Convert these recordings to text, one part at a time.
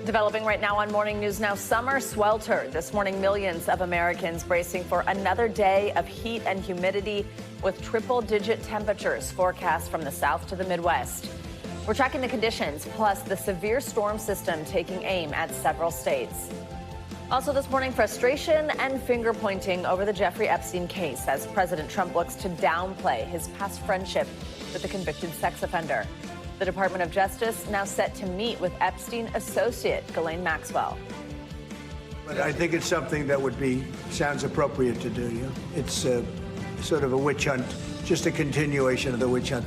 Developing right now on Morning News Now, summer swelter. This morning, millions of Americans bracing for another day of heat and humidity with triple-digit temperatures forecast from the south to the Midwest. We're tracking the conditions, plus the severe storm system taking aim at several states. Also this morning, frustration and finger-pointing over the Jeffrey Epstein case as President Trump looks to downplay his past friendship with the convicted sex offender. The Department of Justice now set to meet with Epstein associate Ghislaine Maxwell. But I think it's something that sounds appropriate to do. Yeah? It's sort of a witch hunt, just a continuation of the witch hunt.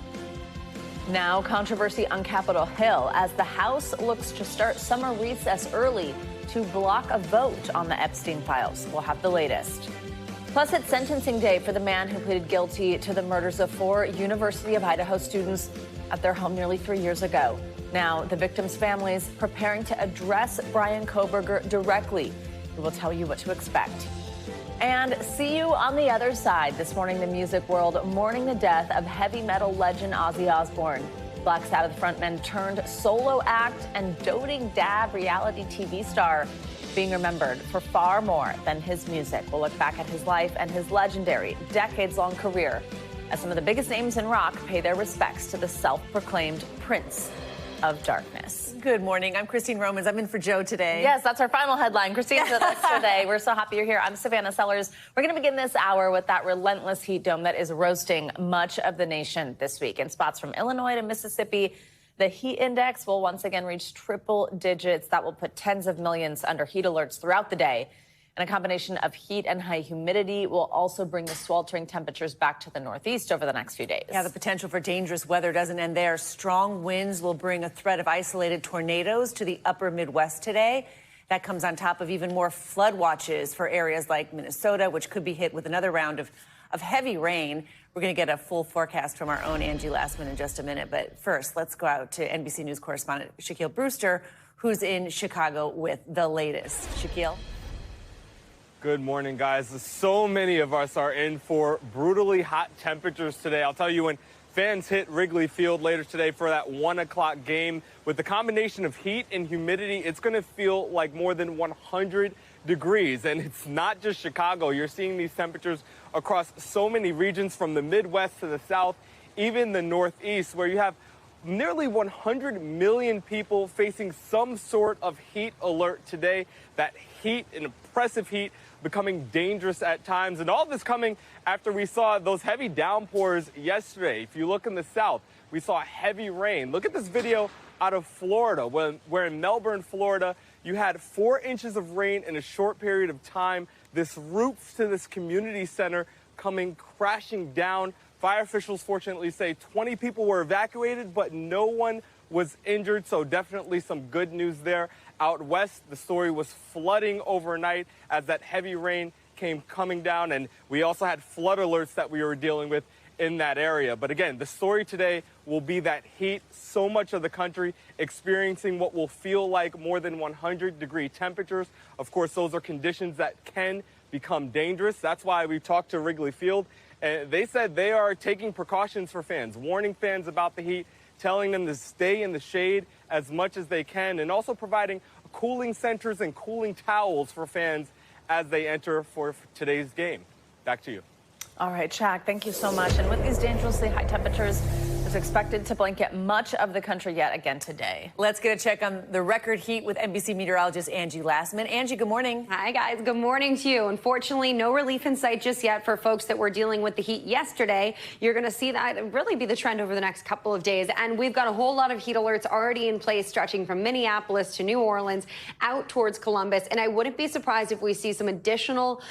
Now, controversy on Capitol Hill as the House looks to start summer recess early to block a vote on the Epstein files. We'll have the latest. Plus, it's sentencing day for the man who pleaded guilty to the murders of 4 University of Idaho students at their home nearly 3 years ago. Now, the victims' families preparing to address Brian Kohberger directly. We will tell you what to expect. And see you on the other side. This morning, the music world mourning the death of heavy metal legend Ozzy Osbourne. Black Sabbath frontman turned solo act and doting dad reality TV star being remembered for far more than his music. We'll look back at his life and his legendary decades-long career as some of the biggest names in rock pay their respects to the self-proclaimed Prince of Darkness. Good morning. I'm Christine Romans. I'm in for Joe today. Yes, that's our final headline. Christine's with us today. We're so happy you're here. I'm Savannah Sellers. We're going to begin this hour with that relentless heat dome that is roasting much of the nation this week. In spots from Illinois to Mississippi, the heat index will once again reach triple digits. That will put tens of millions under heat alerts throughout the day. And a combination of heat and high humidity will also bring the sweltering temperatures back to the Northeast over the next few days. Yeah, the potential for dangerous weather doesn't end there. Strong winds will bring a threat of isolated tornadoes to the upper Midwest today. That comes on top of even more flood watches for areas like Minnesota, which could be hit with another round of heavy rain. We're going to get a full forecast from our own Angie Lastman in just a minute. But first, let's go out to NBC News correspondent Shaquille Brewster, who's in Chicago with the latest. Shaquille? Good morning, guys. So many of us are in for brutally hot temperatures today. I'll tell you, when fans hit Wrigley Field later today for that 1 o'clock game, with the combination of heat and humidity, it's going to feel like more than 100 degrees. And it's not just Chicago. You're seeing these temperatures across so many regions from the Midwest to the South, even the Northeast, where you have nearly 100 million people facing some sort of heat alert today. That heat, an oppressive heat, becoming dangerous at times. And all this coming after we saw those heavy downpours yesterday. If you look in the south, we saw heavy rain. Look at this video out of Florida, where in Melbourne, Florida, you had 4 inches of rain in a short period of time. This roof to this community center coming crashing down. Fire officials fortunately say 20 people were evacuated, but no one was injured, so definitely some good news there. Out west, the story was flooding overnight as that heavy rain came coming down, and we also had flood alerts that we were dealing with in that area. But again, the story today will be that heat. So much of the country experiencing what will feel like more than 100-degree temperatures. Of course, those are conditions that can become dangerous. That's why we talked to Wrigley Field, and they said they are taking precautions for fans, warning fans about the heat, telling them to stay in the shade as much as they can, and also providing cooling centers and cooling towels for fans as they enter for today's game. Back to you. All right, Shaq, thank you so much. And with these dangerously high temperatures, it's expected to blanket much of the country yet again today. Let's get a check on the record heat with NBC meteorologist Angie Lastman. Angie, good morning. Hi, guys. Good morning to you. Unfortunately, no relief in sight just yet for folks that were dealing with the heat yesterday. You're going to see that really be the trend over the next couple of days. And we've got a whole lot of heat alerts already in place, stretching from Minneapolis to New Orleans out towards Columbus. And I wouldn't be surprised if we see some additional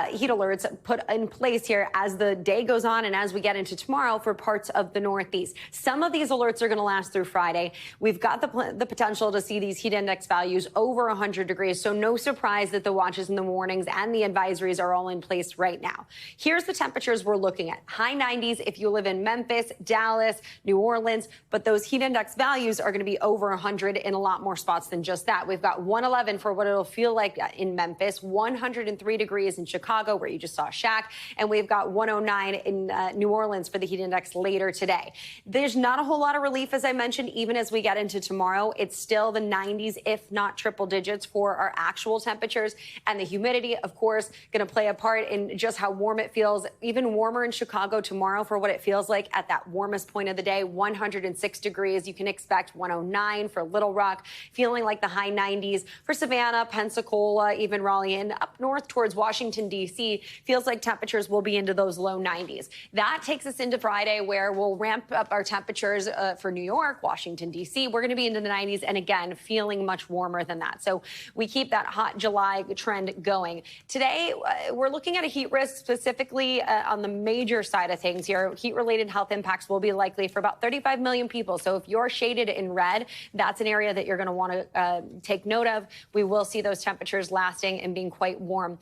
heat alerts put in place here as the day goes on and as we get into tomorrow for parts of the Northeast. Some of these alerts are going to last through Friday. We've got the potential to see these heat index values over 100 degrees, so no surprise that the watches in the mornings and the advisories are all in place right now. Here's the temperatures we're looking at. High 90s if you live in Memphis, Dallas, New Orleans, but those heat index values are going to be over 100 in a lot more spots than just that. We've got 111 for what it'll feel like in Memphis, 103 degrees in Chicago, where you just saw Shaq, and we've got 109 in New Orleans for the heat index later today. There's not a whole lot of relief, as I mentioned, even as we get into tomorrow. It's still the 90s, if not triple digits, for our actual temperatures. And the humidity, of course, going to play a part in just how warm it feels. Even warmer in Chicago tomorrow for what it feels like at that warmest point of the day. 106 degrees. You can expect 109 for Little Rock, feeling like the high 90s for Savannah, Pensacola, even Raleigh, and up north towards Washington, D.C. Feels like temperatures will be into those low 90s. That takes us into Friday, where we'll ramp up our temperatures for New York, Washington, D.C. We're going to be into the 90s, and again, feeling much warmer than that. So we keep that hot July trend going. Today, we're looking at a heat risk specifically on the major side of things here. Heat-related health impacts will be likely for about 35 million people. So if you're shaded in red, that's an area that you're going to want to take note of. We will see those temperatures lasting and being quite warm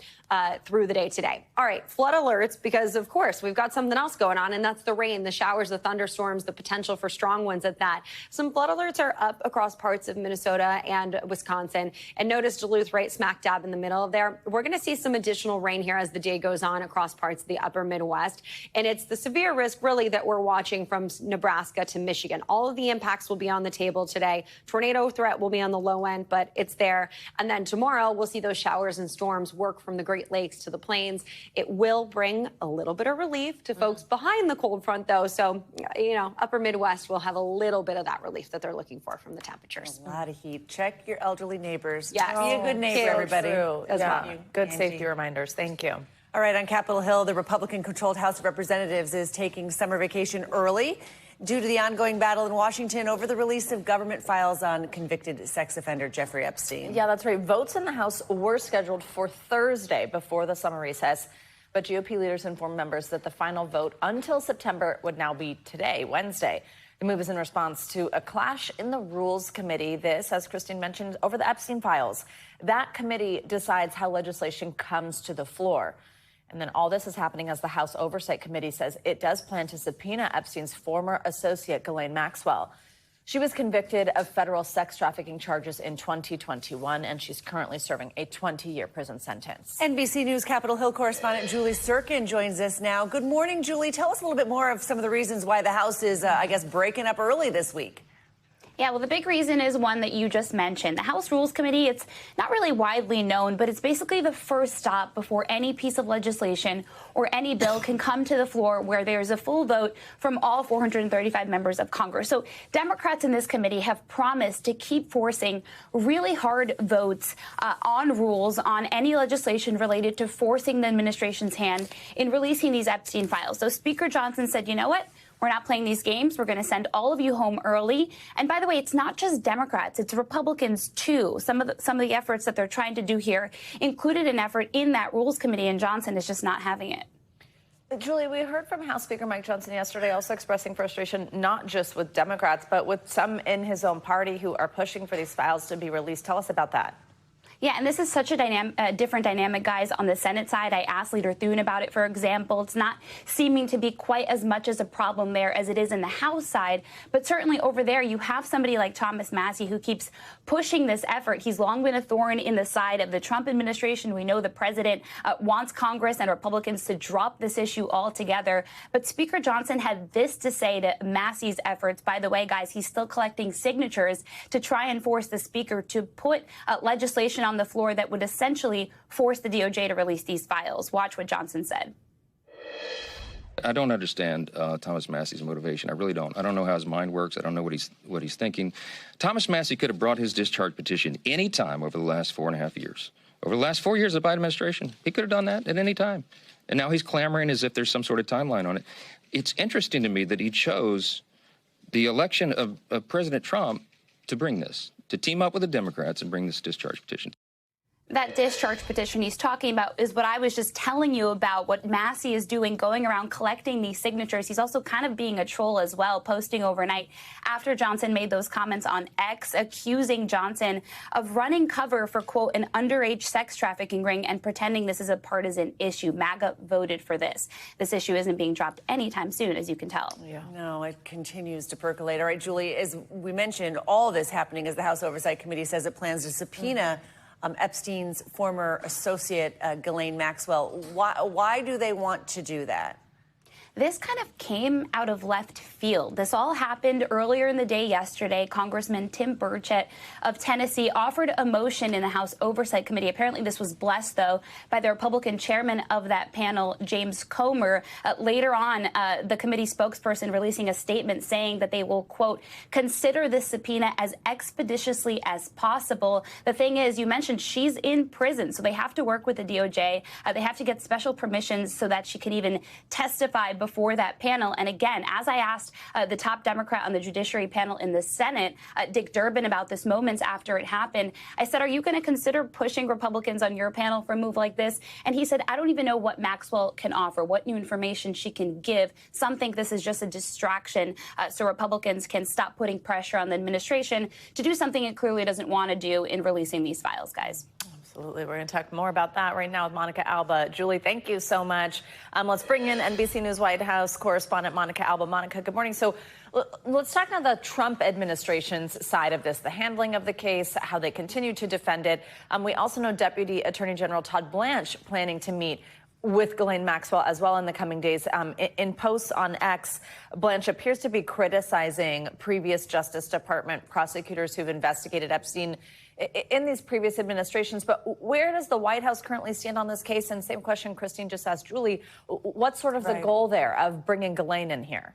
through the day today. All right, flood alerts, because of course we've got something else going on, and that's the rain, the showers, the thunderstorms, the potential for strong winds at that. Some flood alerts are up across parts of Minnesota and Wisconsin, and notice Duluth right smack dab in the middle of there. We're going to see some additional rain here as the day goes on across parts of the upper Midwest, and it's the severe risk really that we're watching from Nebraska to Michigan. All of the impacts will be on the table today. Tornado threat will be on the low end, but it's there. And then tomorrow we'll see those showers and storms work from the Great Lakes to the plains. It will bring a little bit of relief to folks behind the cold front, though. So, you know, upper Midwest will have a little bit of that relief that they're looking for from the temperatures. A lot of heat. Check your elderly neighbors. Yes. Be a good neighbor, everybody. As well. Good Angie. safety reminders. Thank you. All right, on Capitol Hill, the Republican-controlled House of Representatives is taking summer vacation early due to the ongoing battle in Washington over the release of government files on convicted sex offender Jeffrey Epstein. Yeah, that's right. Votes in the House were scheduled for Thursday before the summer recess, but GOP leaders informed members that the final vote until September would now be today, Wednesday. The move is in response to a clash in the Rules Committee. This, as Christine mentioned, over the Epstein files. That committee decides how legislation comes to the floor. And then all this is happening as the House Oversight Committee says it does plan to subpoena Epstein's former associate, Ghislaine Maxwell. She was convicted of federal sex trafficking charges in 2021, and she's currently serving a 20-year prison sentence. NBC News Capitol Hill correspondent Julie Sirkin joins us now. Good morning, Julie. Tell us a little bit more of some of the reasons why the House is, I guess, breaking up early this week. Yeah, well, the big reason is one that you just mentioned. The House Rules Committee, it's not really widely known, but it's basically the first stop before any piece of legislation or any bill can come to the floor where there's a full vote from all 435 members of Congress. So Democrats in this committee have promised to keep forcing really hard votes on rules on any legislation related to forcing the administration's hand in releasing these Epstein files. So Speaker Johnson said, you know what? We're not playing these games. We're going to send all of you home early. And by the way, it's not just Democrats, it's Republicans, too. Some of the efforts that they're trying to do here included an effort in that Rules Committee, and Johnson is just not having it. Julie, we heard from House Speaker Mike Johnson yesterday also expressing frustration not just with Democrats, but with some in his own party who are pushing for these files to be released. Tell us about that. Yeah, and this is such a different dynamic, guys. On the Senate side, I asked Leader Thune about it, for example. It's not seeming to be quite as much as a problem there as it is in the House side. But certainly over there, you have somebody like Thomas Massie who keeps pushing this effort. He's long been a thorn in the side of the Trump administration. We know the president wants Congress and Republicans to drop this issue altogether. But Speaker Johnson had this to say to Massie's efforts. By the way, guys, he's still collecting signatures to try and force the speaker to put legislation on the floor that would essentially force the DOJ to release these files. Watch what Johnson said. I don't understand Thomas Massie's motivation. I really don't. I don't know how his mind works. I don't know what he's thinking. Thomas Massie could have brought his discharge petition any time over the last 4.5 years. Over the last 4 years of the Biden administration, he could have done that at any time. And now he's clamoring as if there's some sort of timeline on it. It's interesting to me that he chose the election of President Trump to bring this, to team up with the Democrats and bring this discharge petition. That discharge petition he's talking about is what I was just telling you about, what Massie is doing, going around collecting these signatures. He's also kind of being a troll as well, posting overnight after Johnson made those comments on X, accusing Johnson of running cover for, quote, an underage sex trafficking ring and pretending this is a partisan issue. MAGA voted for this. This issue isn't being dropped anytime soon, as you can tell. Yeah. No, it continues to percolate. All right, Julie, as we mentioned, all this happening as the House Oversight Committee says it plans to subpoena Epstein's former associate, Ghislaine Maxwell. Why do they want to do that? this kind of came out of left field. This all happened earlier in the day yesterday. Congressman Tim Burchett of Tennessee offered a motion in the House Oversight Committee. Apparently this was blessed, though, by the Republican chairman of that panel, James Comer. Later on, the committee spokesperson releasing a statement saying that they will, quote, consider this subpoena as expeditiously as possible. The thing is, you mentioned she's in prison, so they have to work with the DOJ. They have to get special permissions so that she can even testify before that panel. And again, as I asked the top Democrat on the Judiciary panel in the Senate, Dick Durbin, about this moments after it happened, I said, are you going to consider pushing Republicans on your panel for a move like this? And he said, I don't even know what Maxwell can offer, what new information she can give. Some think this is just a distraction so Republicans can stop putting pressure on the administration to do something it clearly doesn't want to do in releasing these files, guys. Absolutely. We're going to talk more about that right now with Monica Alba. Julie, thank you so much. Let's bring in NBC News White House correspondent Monica Alba. Monica, good morning. So let's talk now the Trump administration's side of this, the handling of the case, how they continue to defend it. We also know Deputy Attorney General Todd Blanche planning to meet with Ghislaine Maxwell as well in the coming days. In posts on X, Blanche appears to be criticizing previous Justice Department prosecutors who've investigated Epstein in these previous administrations. But where does the White House currently stand on this case? And same question Christine just asked Julie. What's sort of the goal there of bringing Ghislaine in here?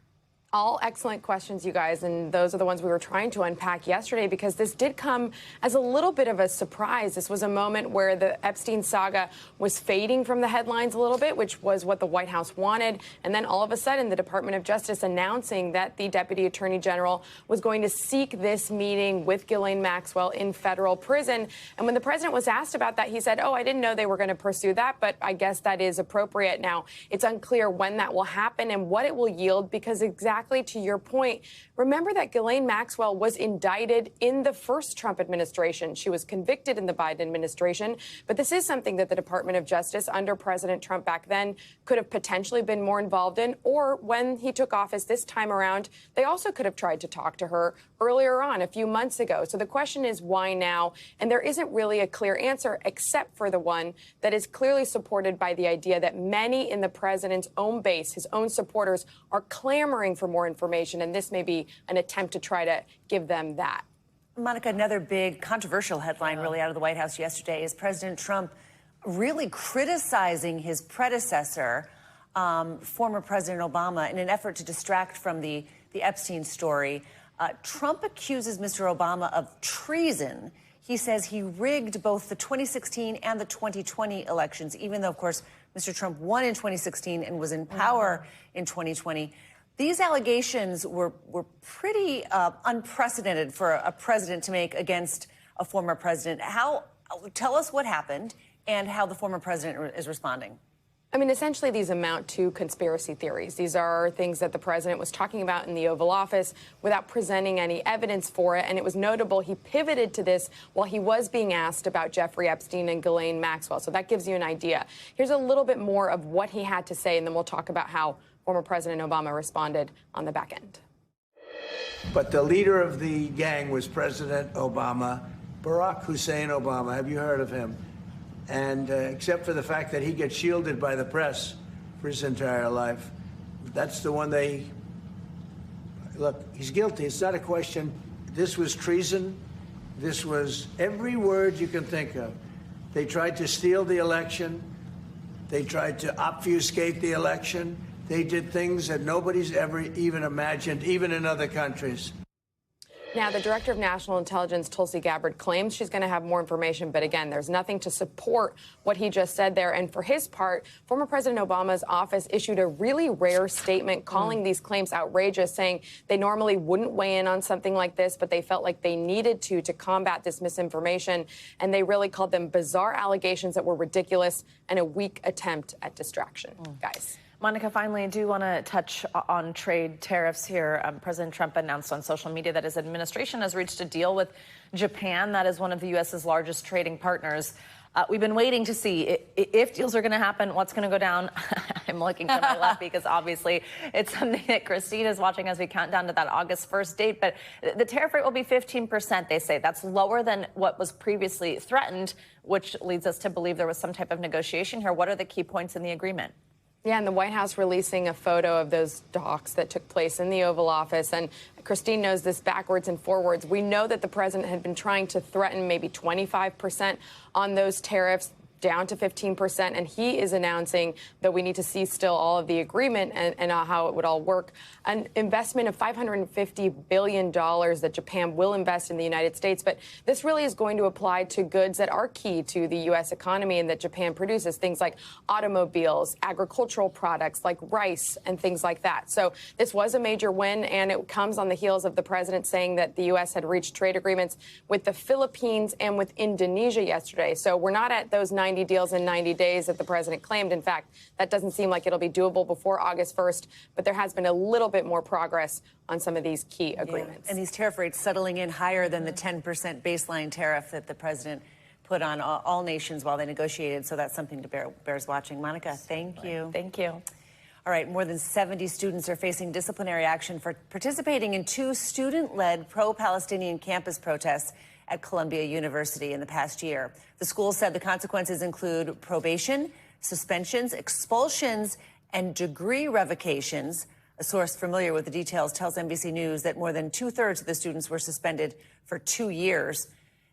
All excellent questions, you guys, and those are the ones we were trying to unpack yesterday because this did come as a little bit of a surprise. This was a moment where the Epstein saga was fading from the headlines a little bit, which was what the White House wanted. And then all of a sudden, the Department of Justice announcing that the Deputy Attorney General was going to seek this meeting with Ghislaine Maxwell in federal prison. And when the president was asked about that, he said, oh, I didn't know they were going to pursue that, but I guess that is appropriate. Now, it's unclear when that will happen and what it will yield because exactly to your point, remember that Ghislaine Maxwell was indicted in the first Trump administration. She was convicted in the Biden administration. But this is something that the Department of Justice under President Trump back then could have potentially been more involved in. Or when he took office this time around, they also could have tried to talk to her earlier on, a few months ago. So the question is, why now? And there isn't really a clear answer, except for the one that is clearly supported by the idea that many in the president's own base, his own supporters, are clamoring for more information. And this may be an attempt to try to give them that. Monica, another big controversial headline really out of the White House yesterday is President Trump really criticizing his predecessor, former President Obama, in an effort to distract from the Epstein story. Trump accuses Mr. Obama of treason. He says he rigged both the 2016 and the 2020 elections, even though, of course, Mr. Trump won in 2016 and was in power in 2020. These allegations were pretty unprecedented for a president to make against a former president. Tell us what happened and how the former president is responding. I mean, essentially, these amount to conspiracy theories. These are things that the president was talking about in the Oval Office without presenting any evidence for it. And it was notable he pivoted to this while he was being asked about Jeffrey Epstein and Ghislaine Maxwell. So that gives you an idea. Here's a little bit more of what he had to say, and then we'll talk about how former President Obama responded on the back end. But the leader of the gang was President Obama, Barack Hussein Obama. Have you heard of him? And except for the fact that he gets shielded by the press for his entire life, that's the one they... Look, he's guilty. It's not a question. This was treason. This was every word you can think of. They tried to steal the election. They tried to obfuscate the election. They did things that nobody's ever even imagined, even in other countries. Now, the Director of National Intelligence, Tulsi Gabbard, claims she's going to have more information. But again, there's nothing to support what he just said there. And for his part, former President Obama's office issued a really rare statement calling these claims outrageous, saying they normally wouldn't weigh in on something like this, but they felt like they needed to combat this misinformation. And they really called them bizarre allegations that were ridiculous and a weak attempt at distraction. Guys. Monica, finally, I do want to touch on trade tariffs here. President Trump announced on social media that his administration has reached a deal with Japan. That is one of the U.S.'s largest trading partners. We've been waiting to see if deals are going to happen, what's going to go down. I'm looking to my left because obviously it's something that Christine is watching as we count down to that August 1st date. But the tariff rate will be 15%, they say. That's lower than what was previously threatened, which leads us to believe there was some type of negotiation here. What are the key points in the agreement? Yeah, and the White House releasing a photo of those talks that took place in the Oval Office. And Christine knows this backwards and forwards. We know that the president had been trying to threaten maybe 25% on those tariffs, down to 15%, and he is announcing that we need to see still all of the agreement and how it would all work. An investment of $550 billion that Japan will invest in the United States, but this really is going to apply to goods that are key to the U.S. economy and that Japan produces, things like automobiles, agricultural products like rice and things like that. So this was a major win, and it comes on the heels of the president saying that the U.S. had reached trade agreements with the Philippines and with Indonesia yesterday. So we're not at those 90 deals in 90 days that the president claimed. In fact, that doesn't seem like it'll be doable before August 1st, but there has been a little bit more progress on some of these key agreements. And these tariff rates settling in higher than the 10% baseline tariff that the president put on all nations while they negotiated. So that's something to bears watching. Monica, thank you. Thank you. All right, more than 70 students are facing disciplinary action for participating in 2 student-led pro-Palestinian campus protests at Columbia University in the past year. The school said the consequences include probation, suspensions, expulsions, and degree revocations. A source familiar with the details tells NBC News that more than 2/3 of the students were suspended for 2 years.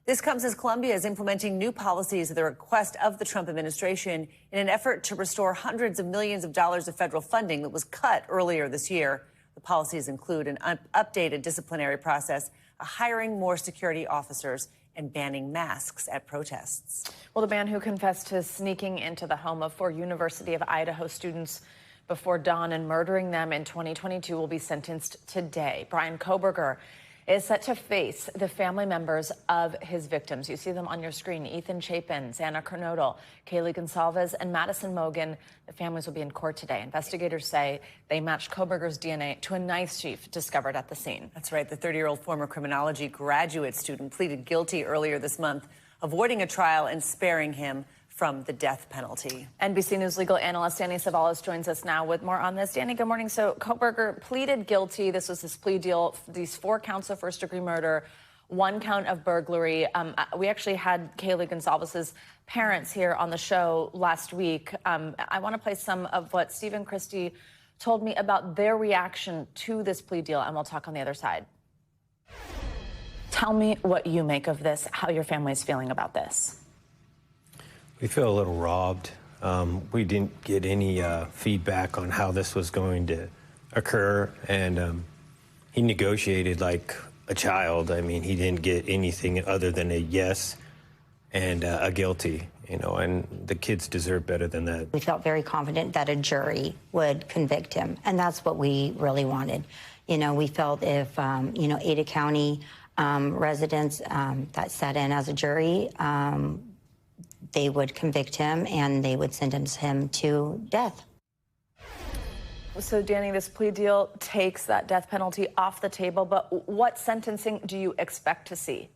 This comes as Columbia is implementing new policies at the request of the Trump administration in an effort to restore hundreds of millions of dollars of federal funding that was cut earlier this year. The policies include an updated disciplinary process, hiring more security officers, and banning masks at protests. Well, the man who confessed to sneaking into the home of 4 University of Idaho students before dawn and murdering them in 2022 will be sentenced today. Bryan Kohberger is set to face the family members of his victims. You see them on your screen: Ethan Chapin, Xana Kernodle, Kaylee Gonsalves, and Madison Mogen. The families will be in court today. Investigators say they matched Kohberger's DNA to a knife sheath discovered at the scene. That's right. The 30-year-old former criminology graduate student pleaded guilty earlier this month, avoiding a trial and sparing him from the death penalty. NBC News legal analyst Danny Savalas joins us now with more on this. Danny, good morning. So Kohberger pleaded guilty. This was his plea deal. These 4 counts of first-degree murder, 1 count of burglary. We actually had Kaylee Gonsalves' parents here on the show last week. I want to play some of what Stephen Christie told me about their reaction to this plea deal, and we'll talk on the other side. Tell me what you make of this, how your family is feeling about this. We feel a little robbed. We didn't get any feedback on how this was going to occur, and he negotiated like a child. I mean, he didn't get anything other than a yes and a guilty, you know, and the kids deserve better than that. We felt very confident that a jury would convict him, and that's what we really wanted. You know, we felt if, you know, Ada County residents that sat in as a jury, they would convict him and they would sentence him to death. So, Danny, this plea deal takes that death penalty off the table, but what sentencing do you expect to see?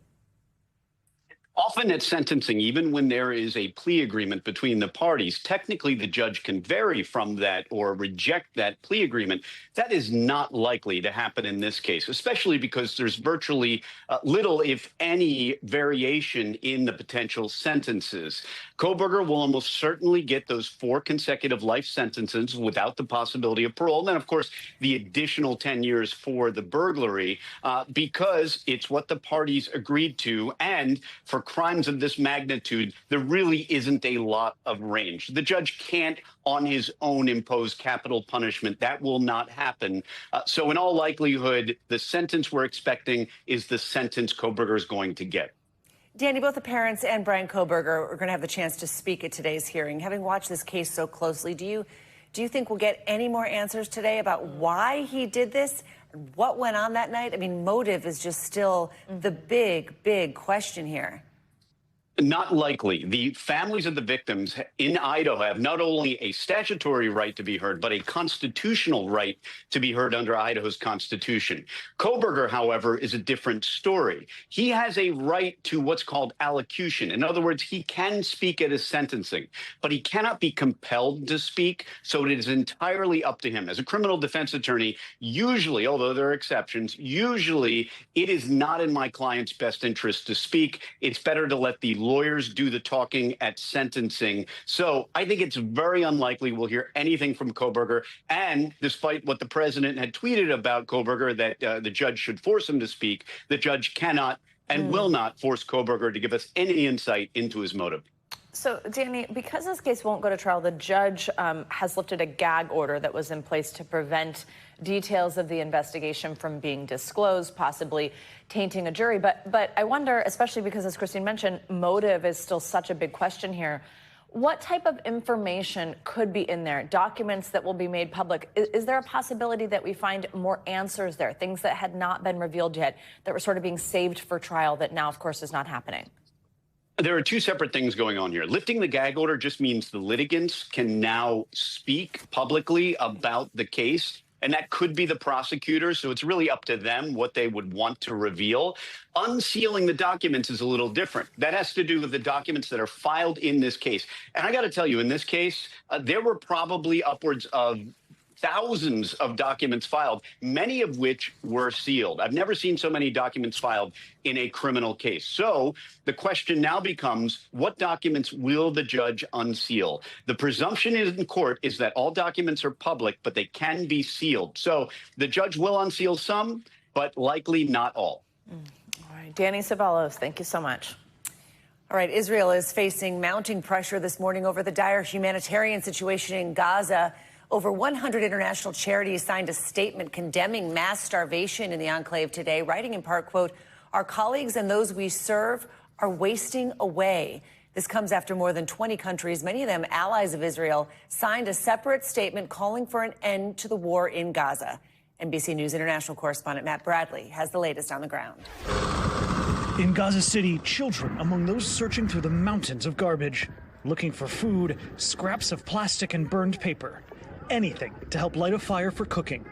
Often at sentencing, even when there is a plea agreement between the parties, technically the judge can vary from that or reject that plea agreement. That is not likely to happen in this case, especially because there's virtually little, if any, variation in the potential sentences. Kohberger will almost certainly get those 4 consecutive life sentences without the possibility of parole. And then, of course, the additional 10 years for the burglary, because it's what the parties agreed to. And for crimes of this magnitude, there really isn't a lot of range. The judge can't on his own impose capital punishment. That will not happen. So in all likelihood, the sentence we're expecting is the sentence Kohberger is going to get. Danny, both the parents and Bryan Kohberger are going to have the chance to speak at today's hearing. Having watched this case so closely, do you think we'll get any more answers today about why he did this? What went on that night? I mean, motive is just still the big question here. Not likely. The families of the victims in Idaho have not only a statutory right to be heard, but a constitutional right to be heard under Idaho's constitution. Kohberger, however, is a different story. He has a right to what's called allocution. In other words, he can speak at his sentencing, but he cannot be compelled to speak. So it is entirely up to him. As a criminal defense attorney, usually, although there are exceptions, usually it is not in my client's best interest to speak. It's better to let the lawyers do the talking at sentencing. So I think it's very unlikely we'll hear anything from Kohberger. And despite what the president had tweeted about Kohberger, that the judge should force him to speak, the judge cannot and will not force Kohberger to give us any insight into his motive. So, Danny, because this case won't go to trial, the judge has lifted a gag order that was in place to prevent details of the investigation from being disclosed, possibly tainting a jury. But I wonder, especially because, as Christine mentioned, motive is still such a big question here. What type of information could be in there? Documents that will be made public? Is there a possibility that we find more answers there, things that had not been revealed yet, that were sort of being saved for trial that now, of course, is not happening? There are two separate things going on here. Lifting the gag order just means the litigants can now speak publicly about the case, and that could be the prosecutor. So it's really up to them what they would want to reveal. Unsealing the documents is a little different. That has to do with the documents that are filed in this case. And I got to tell you, in this case, there were probably upwards of thousands of documents filed, many of which were sealed. I've never seen so many documents filed in a criminal case. So the question now becomes, what documents will the judge unseal? The presumption in court is that all documents are public, but they can be sealed. So the judge will unseal some, but likely not all. All right, Danny Ceballos, thank you so much. All right, Israel is facing mounting pressure this morning over the dire humanitarian situation in Gaza. Over 100 international charities signed a statement condemning mass starvation in the enclave today, writing in part, quote, "Our colleagues and those we serve are wasting away." This comes after more than 20 countries, many of them allies of Israel, signed a separate statement calling for an end to the war in Gaza. NBC News international correspondent Matt Bradley has the latest on the ground. In Gaza City, children among those searching through the mountains of garbage, looking for food, scraps of plastic and burned paper. Anything to help light a fire for cooking.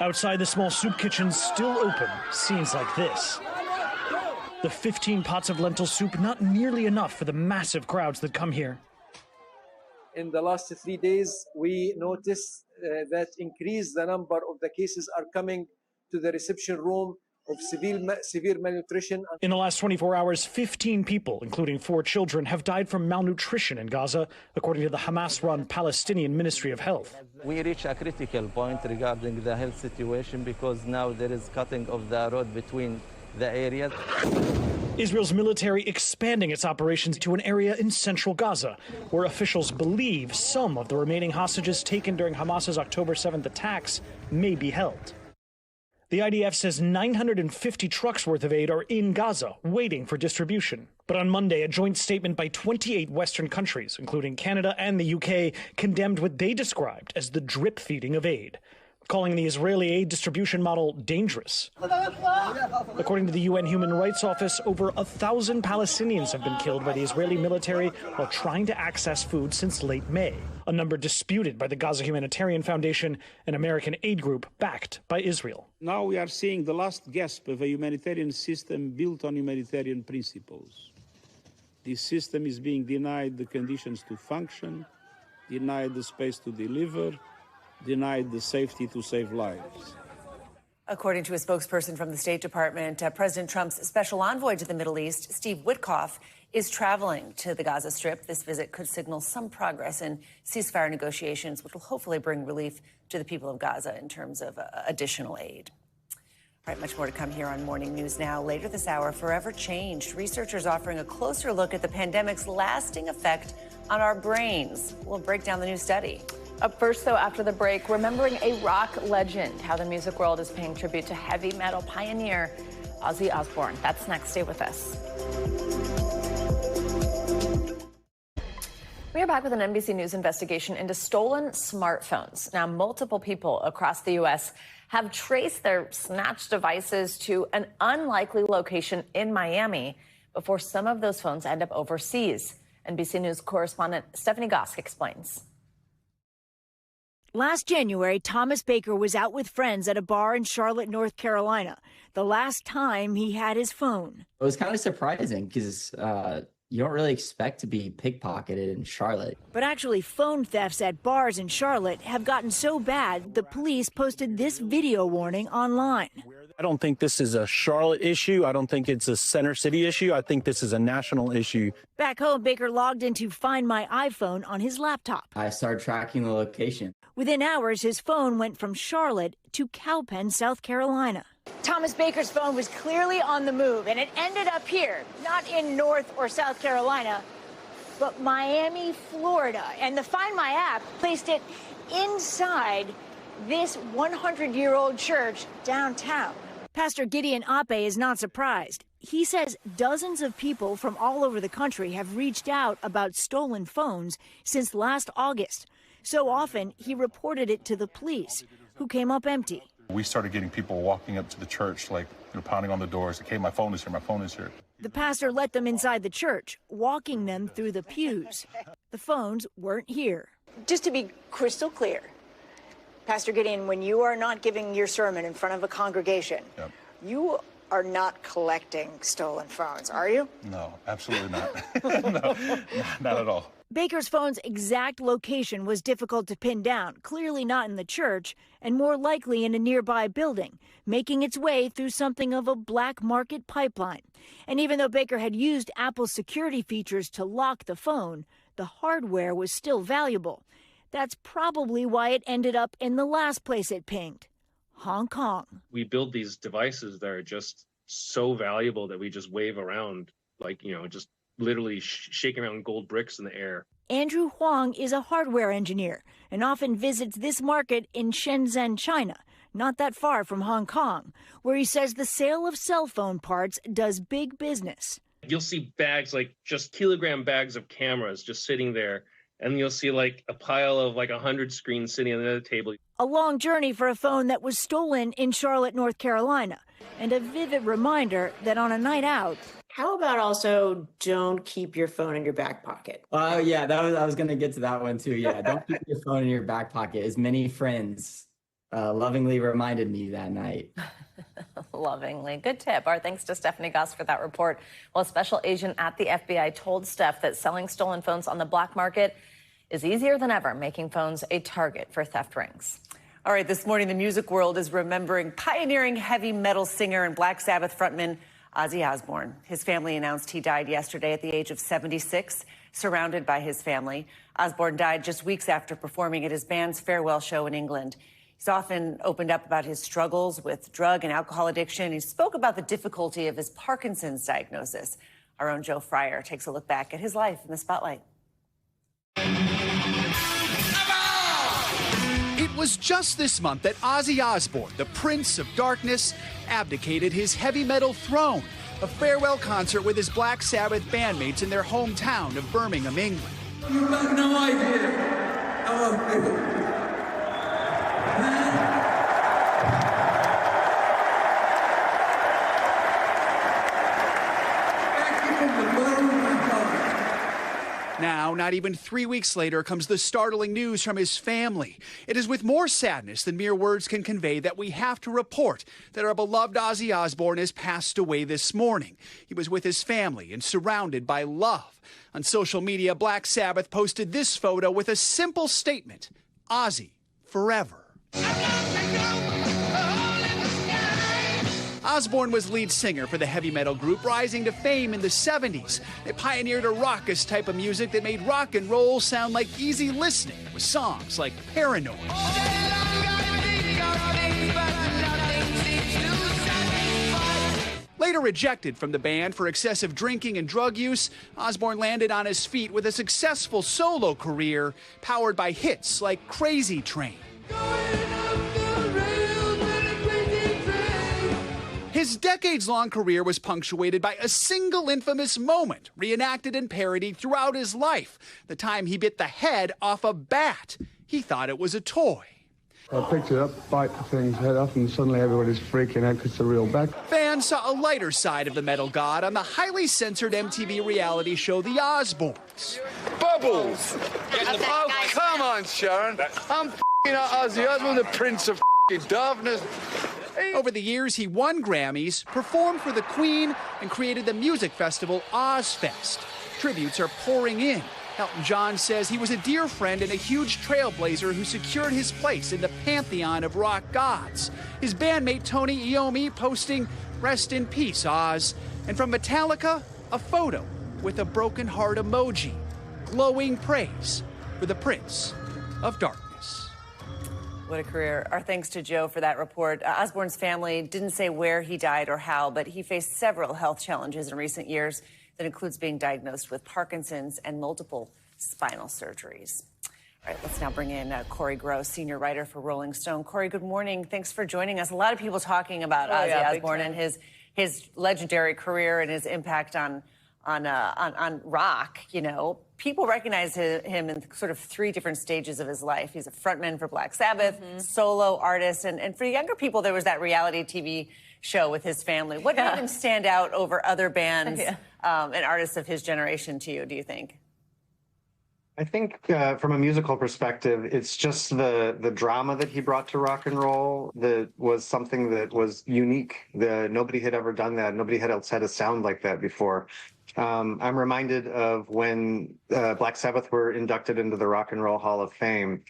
Outside, the small soup kitchens still open, scenes like this. The 15 pots of lentil soup not nearly enough for the massive crowds that come here. In the last 3 days, we noticed that increase the number of the cases are coming to the reception room of severe malnutrition. In the last 24 hours, 15 people, including 4 children, have died from malnutrition in Gaza, according to the Hamas-run Palestinian Ministry of Health. We reach a critical point regarding the health situation because now there is cutting of the road between the areas. Israel's military expanding its operations to an area in central Gaza, where officials believe some of the remaining hostages taken during Hamas's October 7th attacks may be held. The IDF says 950 trucks worth of aid are in Gaza, waiting for distribution. But on Monday, a joint statement by 28 Western countries, including Canada and the UK, condemned what they described as the drip feeding of aid, calling the Israeli aid distribution model dangerous. According to the UN Human Rights Office, over 1,000 Palestinians have been killed by the Israeli military while trying to access food since late May, a number disputed by the Gaza Humanitarian Foundation, an American aid group backed by Israel. Now we are seeing the last gasp of a humanitarian system built on humanitarian principles. This system is being denied the conditions to function, denied the space to deliver, denied the safety to save lives. According to a spokesperson from the State Department, President Trump's special envoy to the Middle East, Steve Witkoff, is traveling to the Gaza Strip. This visit could signal some progress in ceasefire negotiations, which will hopefully bring relief to the people of Gaza in terms of additional aid. All right, much more to come here on Morning News Now. Later this hour, forever changed. Researchers offering a closer look at the pandemic's lasting effect on our brains. We'll break down the new study. Up first, though, after the break, remembering a rock legend, how the music world is paying tribute to heavy metal pioneer Ozzy Osbourne. That's next. Stay with us. We are back with an NBC News investigation into stolen smartphones. Now, multiple people across the U.S. have traced their snatched devices to an unlikely location in Miami before some of those phones end up overseas. NBC News correspondent Stephanie Gosk explains. Last January, Thomas Baker was out with friends at a bar in Charlotte, North Carolina, the last time he had his phone. It was kind of surprising because you don't really expect to be pickpocketed in Charlotte. But actually, phone thefts at bars in Charlotte have gotten so bad, the police posted this video warning online. I don't think this is a Charlotte issue. I don't think it's a Center City issue. I think this is a national issue. Back home, Baker logged into Find My iPhone on his laptop. I started tracking the location. Within hours, his phone went from Charlotte to Cowpen, South Carolina. Thomas Baker's phone was clearly on the move, and it ended up here, not in North or South Carolina, but Miami, Florida. And the Find My app placed it inside this 100-year-old church downtown. Pastor Gideon Ape is not surprised. He says dozens of people from all over the country have reached out about stolen phones since last August. So often, he reported it to the police, who came up empty. We started getting people walking up to the church, like, pounding on the doors. Okay, my phone is here, my phone is here. The pastor let them inside the church, walking them through the pews. The phones weren't here. Just to be crystal clear, Pastor Gideon, when you are not giving your sermon in front of a congregation, you are not collecting stolen phones, are you? No, absolutely not. No, not at all. Baker's phone's exact location was difficult to pin down, clearly not in the church, and more likely in a nearby building, making its way through something of a black market pipeline. And even though Baker had used Apple's security features to lock the phone, the hardware was still valuable. That's probably why it ended up in the last place it pinged, Hong Kong. We build these devices that are just so valuable that we just wave around, like, just literally shaking around gold bricks in the air. Andrew Huang is a hardware engineer and often visits this market in Shenzhen, China, not that far from Hong Kong, where he says the sale of cell phone parts does big business. You'll see bags, like just kilogram bags of cameras just sitting there, and you'll see like a pile of like 100 screens sitting on the other table. A long journey for a phone that was stolen in Charlotte, North Carolina, and a vivid reminder that on a night out, how about also don't keep your phone in your back pocket? Oh, yeah, I was going to get to that one, too. Yeah, don't keep your phone in your back pocket. As many friends lovingly reminded me that night. Lovingly. Good tip. Our thanks to Stephanie Goss for that report. Well, a special agent at the FBI told Steph that selling stolen phones on the black market is easier than ever, making phones a target for theft rings. All right, this morning, the music world is remembering pioneering heavy metal singer and Black Sabbath frontman Ozzy Osbourne. His family announced he died yesterday at the age of 76, surrounded by his family. Osbourne died just weeks after performing at his band's farewell show in England. He's often opened up about his struggles with drug and alcohol addiction. He spoke about the difficulty of his Parkinson's diagnosis. Our own Joe Fryer takes a look back at his life in the spotlight. It was just this month that Ozzy Osbourne, the Prince of Darkness, abdicated his heavy metal throne, a farewell concert with his Black Sabbath bandmates in their hometown of Birmingham, England. You have no idea how I feel. Now, not even 3 weeks later, comes the startling news from his family. It is with more sadness than mere words can convey that we have to report that our beloved Ozzy Osbourne has passed away this morning. He was with his family and surrounded by love. On social media, Black Sabbath posted this photo with a simple statement: Ozzy, forever. Osbourne was lead singer for the heavy metal group, rising to fame in the 70s. They pioneered a raucous type of music that made rock and roll sound like easy listening, with songs like Paranoid. Later ejected from the band for excessive drinking and drug use, Osbourne landed on his feet with a successful solo career powered by hits like Crazy Train. His decades-long career was punctuated by a single infamous moment, reenacted and parodied throughout his life: the time he bit the head off a bat. He thought it was a toy. I picked it up, bite the thing's head off, and suddenly everybody's freaking out because it's a real bat. Fans saw a lighter side of the metal god on the highly censored MTV reality show The Osbournes. Bubbles! Oh, come on, Sharon. I'm not Ozzy Osbourne, the Prince of Darkness. Over the years, he won Grammys, performed for the Queen, and created the music festival Ozfest. Tributes are pouring in. Elton John says he was a dear friend and a huge trailblazer who secured his place in the pantheon of rock gods. His bandmate Tony Iommi posting, "Rest in peace, Oz." And from Metallica, a photo with a broken heart emoji, glowing praise for the Prince of Darkness. What a career. Our thanks to Joe for that report. Osbourne's family didn't say where he died or how, but he faced several health challenges in recent years. That includes being diagnosed with Parkinson's and multiple spinal surgeries. All right, let's now bring in Corey Gross, senior writer for Rolling Stone. Corey, good morning. Thanks for joining us. A lot of people talking about Ozzy Osbourne and his legendary career and his impact on rock. You know, people recognize him in sort of three different stages of his life. He's a frontman for Black Sabbath, solo artist, and for younger people, there was that reality TV show with his family. What made him stand out over other bands and artists of his generation to you, do you think? I think from a musical perspective, it's just the drama that he brought to rock and roll that was something that was unique. Nobody had ever done that. Nobody else had a sound like that before. I'm reminded of when Black Sabbath were inducted into the Rock and Roll Hall of Fame.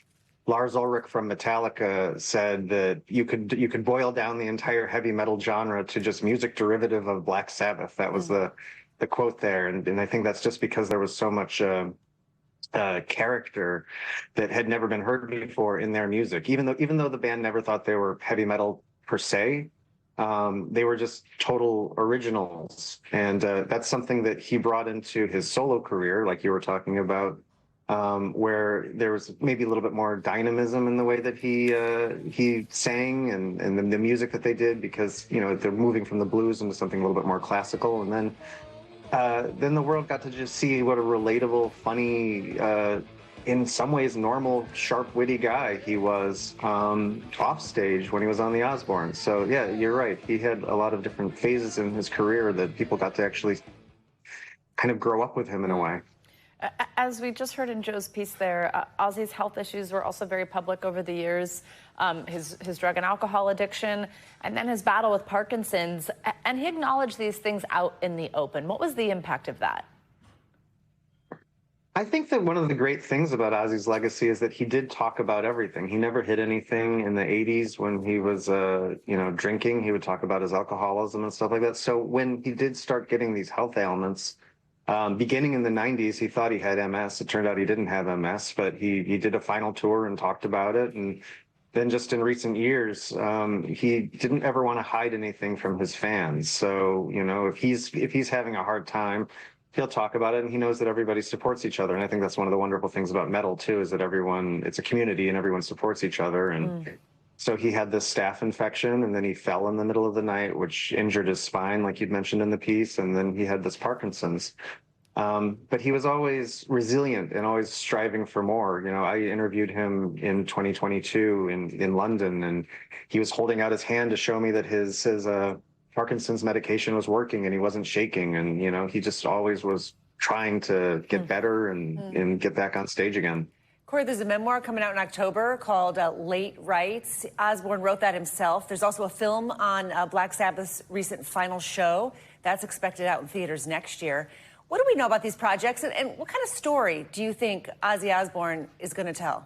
Lars Ulrich from Metallica said that you could boil down the entire heavy metal genre to just music derivative of Black Sabbath. That was the quote there, and I think that's just because there was so much character that had never been heard before in their music. Even though the band never thought they were heavy metal per se, they were just total originals, and that's something that he brought into his solo career, like you were talking about. Where there was maybe a little bit more dynamism in the way that he sang and the music that they did, because they're moving from the blues into something a little bit more classical, and then the world got to just see what a relatable, funny, in some ways normal, sharp, witty guy he was off stage when he was on the Osbournes. So yeah, you're right. He had a lot of different phases in his career that people got to actually kind of grow up with him in a way. As we just heard in Joe's piece there, Ozzy's health issues were also very public over the years. His drug and alcohol addiction, and then his battle with Parkinson's. And he acknowledged these things out in the open. What was the impact of that? I think that one of the great things about Ozzy's legacy is that he did talk about everything. He never hid anything. In the 80s when he was, drinking, he would talk about his alcoholism and stuff like that. So when he did start getting these health ailments, beginning in the 90s, he thought he had MS. It turned out he didn't have MS, but he did a final tour and talked about it. And then just in recent years, he didn't ever want to hide anything from his fans. So, if he's having a hard time, he'll talk about it, and he knows that everybody supports each other. And I think that's one of the wonderful things about metal too, is that it's a community and everyone supports each other. And so he had this staph infection, and then he fell in the middle of the night, which injured his spine, like you'd mentioned in the piece. And then he had this Parkinson's. But he was always resilient and always striving for more. I interviewed him in 2022 in London, and he was holding out his hand to show me that his Parkinson's medication was working and he wasn't shaking. And, he just always was trying to get better and get back on stage again. Corey, there's a memoir coming out in October called Late Rites. Osbourne wrote that himself. There's also a film on Black Sabbath's recent final show. That's expected out in theaters next year. What do we know about these projects, and what kind of story do you think Ozzy Osbourne is going to tell?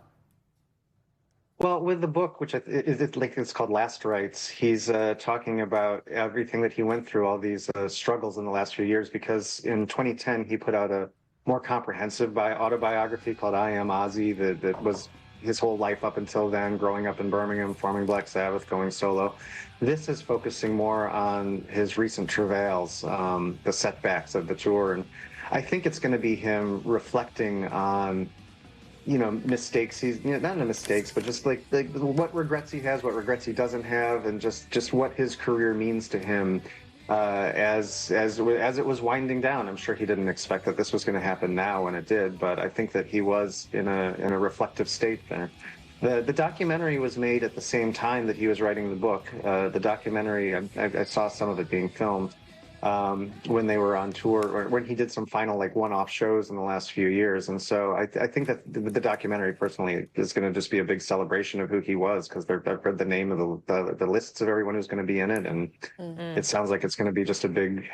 Well, with the book, which it's called Last Rites, he's talking about everything that he went through, all these struggles in the last few years, because in 2010, he put out a more comprehensive autobiography called I Am Ozzy that was his whole life up until then, growing up in Birmingham, forming Black Sabbath, going solo. This is focusing more on his recent travails, the setbacks of the tour. And I think it's going to be him reflecting on, mistakes. He's not mistakes, but just like what regrets he has, what regrets he doesn't have, and just what his career means to him as it was winding down. I'm sure he didn't expect that this was going to happen now, and it did. But I think that he was in a reflective state there. The documentary was made at the same time that he was writing the book. The documentary, I saw some of it being filmed when they were on tour, or when he did some final one-off shows in the last few years. And so I think that the documentary personally is going to just be a big celebration of who he was, because I've read the name of the lists of everyone who's going to be in it, and it sounds like it's going to be just a big,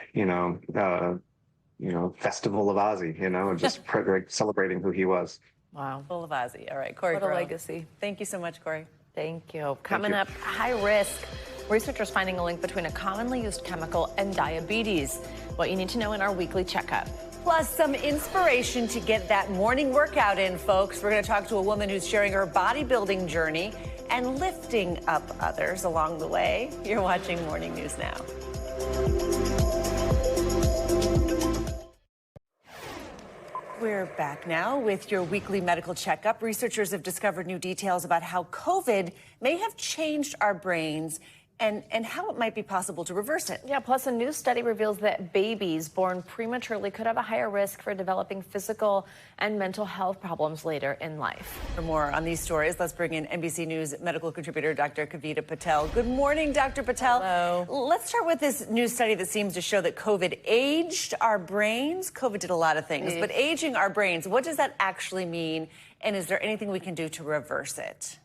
festival of Ozzy, and just celebrating who he was. Wow. Full of Ozzy. All right, Corey. What a Burrell. legacy. Thank you so much, Corey. Thank you. Coming up, high risk. Researchers finding a link between a commonly used chemical and diabetes. What you need to know in our weekly checkup. Plus, some inspiration to get that morning workout in, folks. We're going to talk to a woman who's sharing her bodybuilding journey and lifting up others along the way. You're watching Morning News Now. We're back now with your weekly medical checkup. Researchers have discovered new details about how COVID may have changed our brains and how it might be possible to reverse it. Yeah, plus a new study reveals that babies born prematurely could have a higher risk for developing physical and mental health problems later in life. For more on these stories, let's bring in NBC News medical contributor Dr. Kavita Patel. Good morning, Dr. Patel. Hello. Let's start with this new study that seems to show that COVID aged our brains. COVID did a lot of things, but aging our brains, what does that actually mean? And is there anything we can do to reverse it?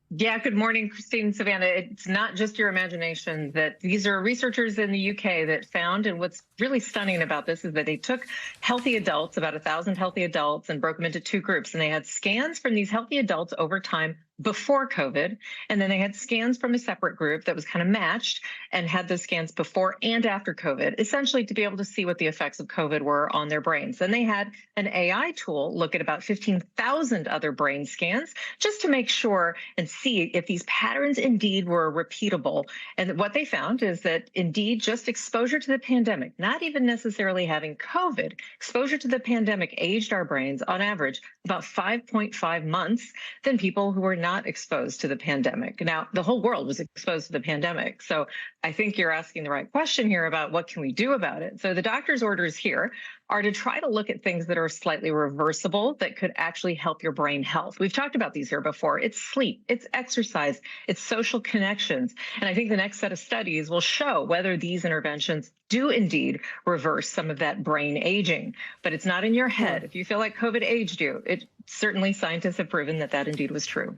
Yeah, good morning, Christine and Savannah. It's not just your imagination that these are researchers in the UK that found, and what's really stunning about this is that they took healthy adults, about 1,000 healthy adults, and broke them into two groups. And they had scans from these healthy adults over time before COVID, and then they had scans from a separate group that was kind of matched and had those scans before and after COVID, essentially to be able to see what the effects of COVID were on their brains. Then they had an AI tool look at about 15,000 other brain scans just to make sure and see if these patterns indeed were repeatable. And what they found is that indeed just exposure to the pandemic, not even necessarily having COVID, exposure to the pandemic aged our brains on average about 5.5 months than people who were not exposed to the pandemic. Now, the whole world was exposed to the pandemic. So I think you're asking the right question here about what can we do about it. So the doctor's orders here are to try to look at things that are slightly reversible that could actually help your brain health. We've talked about these here before. It's sleep, it's exercise, it's social connections. And I think the next set of studies will show whether these interventions do indeed reverse some of that brain aging. But it's not in your head. If you feel like COVID aged you, certainly scientists have proven that that indeed was true.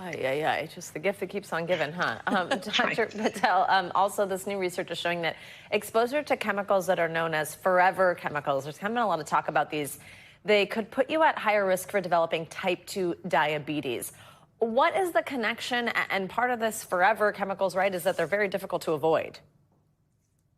Yeah. It's just the gift that keeps on giving, huh? Dr. Patel, also this new research is showing that exposure to chemicals that are known as forever chemicals, there's kind of been a lot of talk about these, they could put you at higher risk for developing type 2 diabetes. What is the connection? And part of this forever chemicals, right, is that they're very difficult to avoid.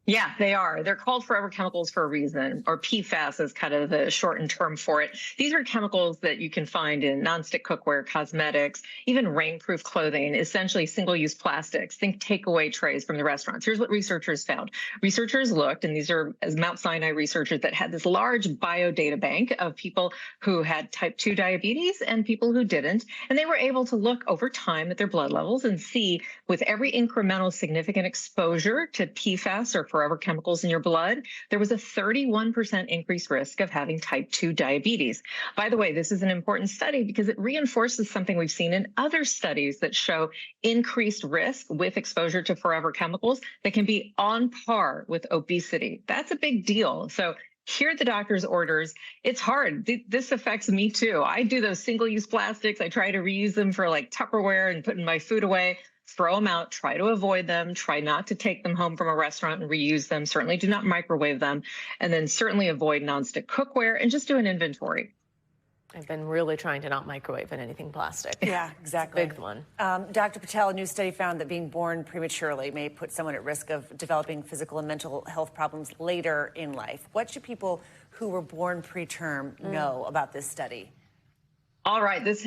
Yeah, they are. They're called forever chemicals for a reason, or PFAS is kind of the shortened term for it. These are chemicals that you can find in nonstick cookware, cosmetics, even rainproof clothing, essentially single-use plastics. Think takeaway trays from the restaurants. Here's what researchers found. Researchers looked, and these are Mount Sinai researchers that had this large biodata bank of people who had type 2 diabetes and people who didn't. And they were able to look over time at their blood levels and see with every incremental significant exposure to PFAS or forever chemicals in your blood, there was a 31% increased risk of having type 2 diabetes. By the way, this is an important study because it reinforces something we've seen in other studies that show increased risk with exposure to forever chemicals that can be on par with obesity. That's a big deal. So here are the doctor's orders. It's hard. This affects me too. I do those single-use plastics. I try to reuse them for like Tupperware and putting my food away. Throw them out, try to avoid them, try not to take them home from a restaurant and reuse them. Certainly do not microwave them. And then certainly avoid nonstick cookware and just do an inventory. I've been really trying to not microwave in anything plastic. Yeah, exactly. Big one. Dr. Patel, a new study found that being born prematurely may put someone at risk of developing physical and mental health problems later in life. What should people who were born preterm know about this study? All right, this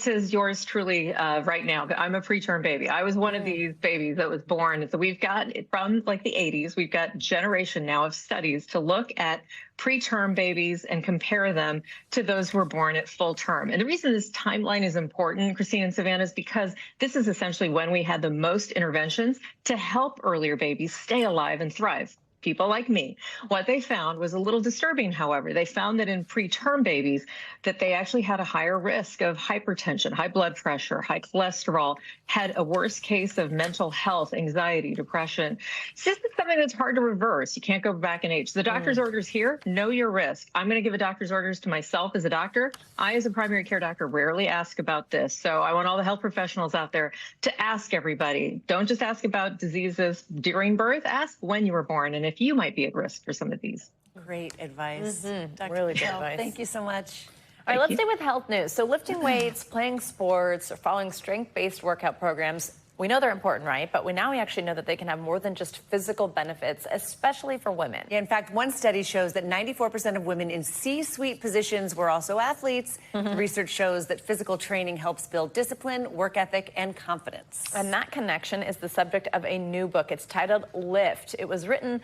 is yours truly right now. I'm a preterm baby. I was one of these babies that was born. So we've got, from like the 80s, we've got generation now of studies to look at preterm babies and compare them to those who were born at full term. And the reason this timeline is important, Christine and Savannah, is because this is essentially when we had the most interventions to help earlier babies stay alive and thrive. People like me. What they found was a little disturbing, however. They found that in preterm babies that they actually had a higher risk of hypertension, high blood pressure, high cholesterol, had a worse case of mental health, anxiety, depression. So this is something that's hard to reverse. You can't go back in age. So the doctor's orders here, know your risk. I'm going to give a doctor's orders to myself as a doctor. I, as a primary care doctor, rarely ask about this. So I want all the health professionals out there to ask everybody. Don't just ask about diseases during birth. Ask when you were born and if you might be at risk for some of these. Great advice. Dr. Really good Patel, advice. Thank you so much. All right, let's stay with health news. So lifting weights, playing sports, or following strength-based workout programs, we know they're important, right? But now we actually know that they can have more than just physical benefits, especially for women. Yeah, in fact, one study shows that 94% of women in C-suite positions were also athletes. The research shows that physical training helps build discipline, work ethic, and confidence. And that connection is the subject of a new book. It's titled Lift. It was written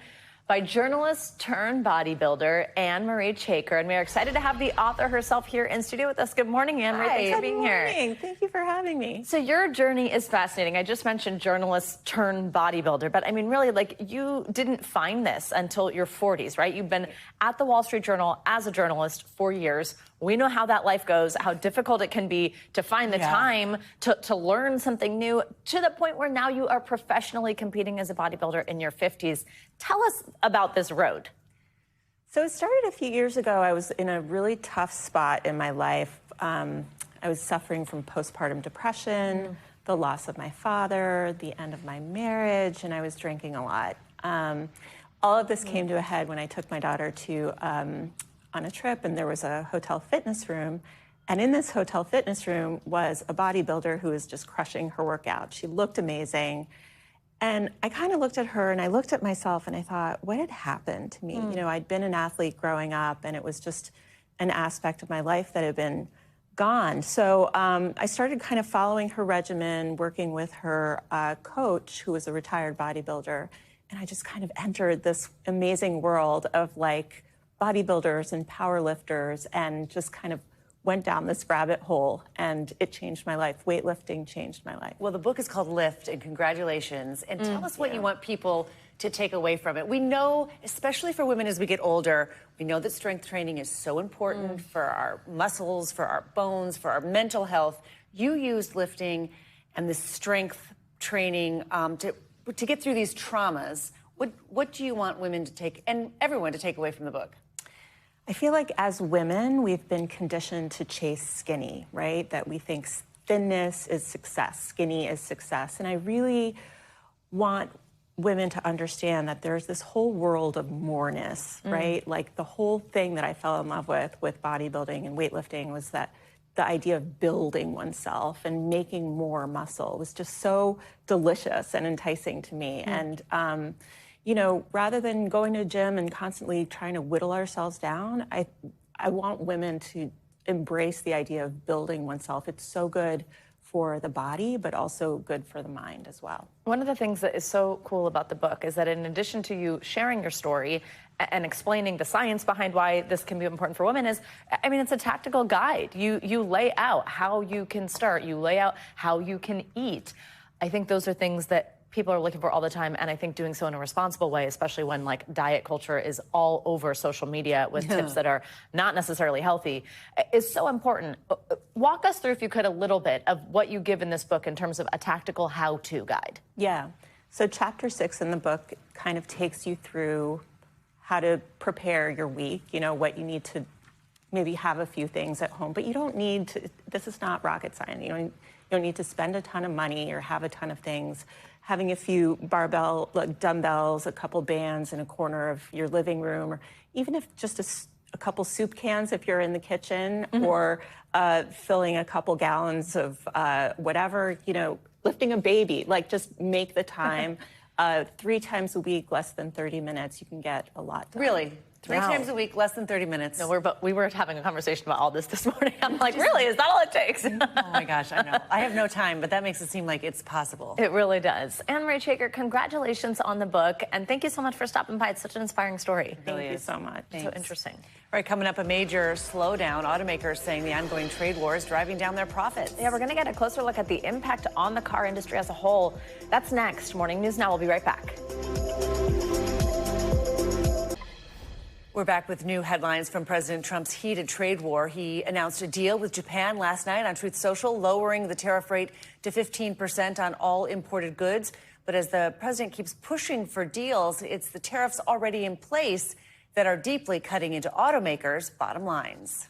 by journalist turned bodybuilder Anne-Marie Chaker. And we are excited to have the author herself here in studio with us. Good morning, Anne-Marie. Thanks for being here. Good morning. Thank you for having me. So your journey is fascinating. I just mentioned journalist turned bodybuilder, but I mean, really, like, you didn't find this until your 40s, right? You've been at the Wall Street Journal as a journalist for years. We know how that life goes, how difficult it can be to find the time to learn something new, to the point where now you are professionally competing as a bodybuilder in your 50s. Tell us about this road. So it started a few years ago. I was in a really tough spot in my life. I was suffering from postpartum depression, the loss of my father, the end of my marriage, and I was drinking a lot. All of this came to a head when I took my daughter to on a trip, and there was a hotel fitness room. And in this hotel fitness room was a bodybuilder who was just crushing her workout. She looked amazing. And I kind of looked at her and I looked at myself and I thought, what had happened to me? You know, I'd been an athlete growing up and it was just an aspect of my life that had been gone. So I started kind of following her regimen, working with her coach, who was a retired bodybuilder. And I just kind of entered this amazing world of like bodybuilders and powerlifters and just kind of went down this rabbit hole, and it changed my life. Weightlifting changed my life. Well, the book is called Lift, and congratulations. And tell us what you want people to take away from it. We know, especially for women as we get older, we know that strength training is so important for our muscles, for our bones, for our mental health. You used lifting and this strength training to get through these traumas. What do you want women to take, and everyone to take away from the book? I feel like as women, we've been conditioned to chase skinny, right? That we think thinness is success, skinny is success. And I really want women to understand that there's this whole world of moreness, right? Like the whole thing that I fell in love with bodybuilding and weightlifting was that the idea of building oneself and making more muscle was just so delicious and enticing to me. And, you know, rather than going to a gym and constantly trying to whittle ourselves down, I want women to embrace the idea of building oneself. It's so good for the body, but also good for the mind as well. One of the things that is so cool about the book is that in addition to you sharing your story and explaining the science behind why this can be important for women is, I mean, it's a tactical guide. You lay out how you can start. You lay out how you can eat. I think those are things that people are looking for all the time, and I think doing so in a responsible way, especially when like diet culture is all over social media with tips that are not necessarily healthy, is so important. Walk us through, if you could, a little bit of what you give in this book in terms of a tactical how-to guide. Yeah. So chapter 6 in the book kind of takes you through how to prepare your week, you know, what you need to maybe have a few things at home, but you don't need to, this is not rocket science. You don't need to spend a ton of money or have a ton of things. Having a few like dumbbells, a couple bands in a corner of your living room, or even if just a couple soup cans if you're in the kitchen, or filling a couple gallons of whatever, you know, lifting a baby, like just make the time. 3 times a week, less than 30 minutes, you can get a lot done. Really? 3 times a week, less than 30 minutes. No, we were having a conversation about all this morning. I'm like, really? Is that all it takes? Oh my gosh, I know. I have no time, but that makes it seem like it's possible. It really does. Anne-Marie Chaker, congratulations on the book, and thank you so much for stopping by. It's such an inspiring story. Thank you so much. Thanks. So interesting. All right, coming up, a major slowdown. Automakers saying the ongoing trade war is driving down their profits. Yeah, we're going to get a closer look at the impact on the car industry as a whole. That's next. Morning News Now. We'll be right back. We're back with new headlines from President Trump's heated trade war. He announced a deal with Japan last night on Truth Social, lowering the tariff rate to 15% on all imported goods. But as the president keeps pushing for deals, it's the tariffs already in place that are deeply cutting into automakers' bottom lines.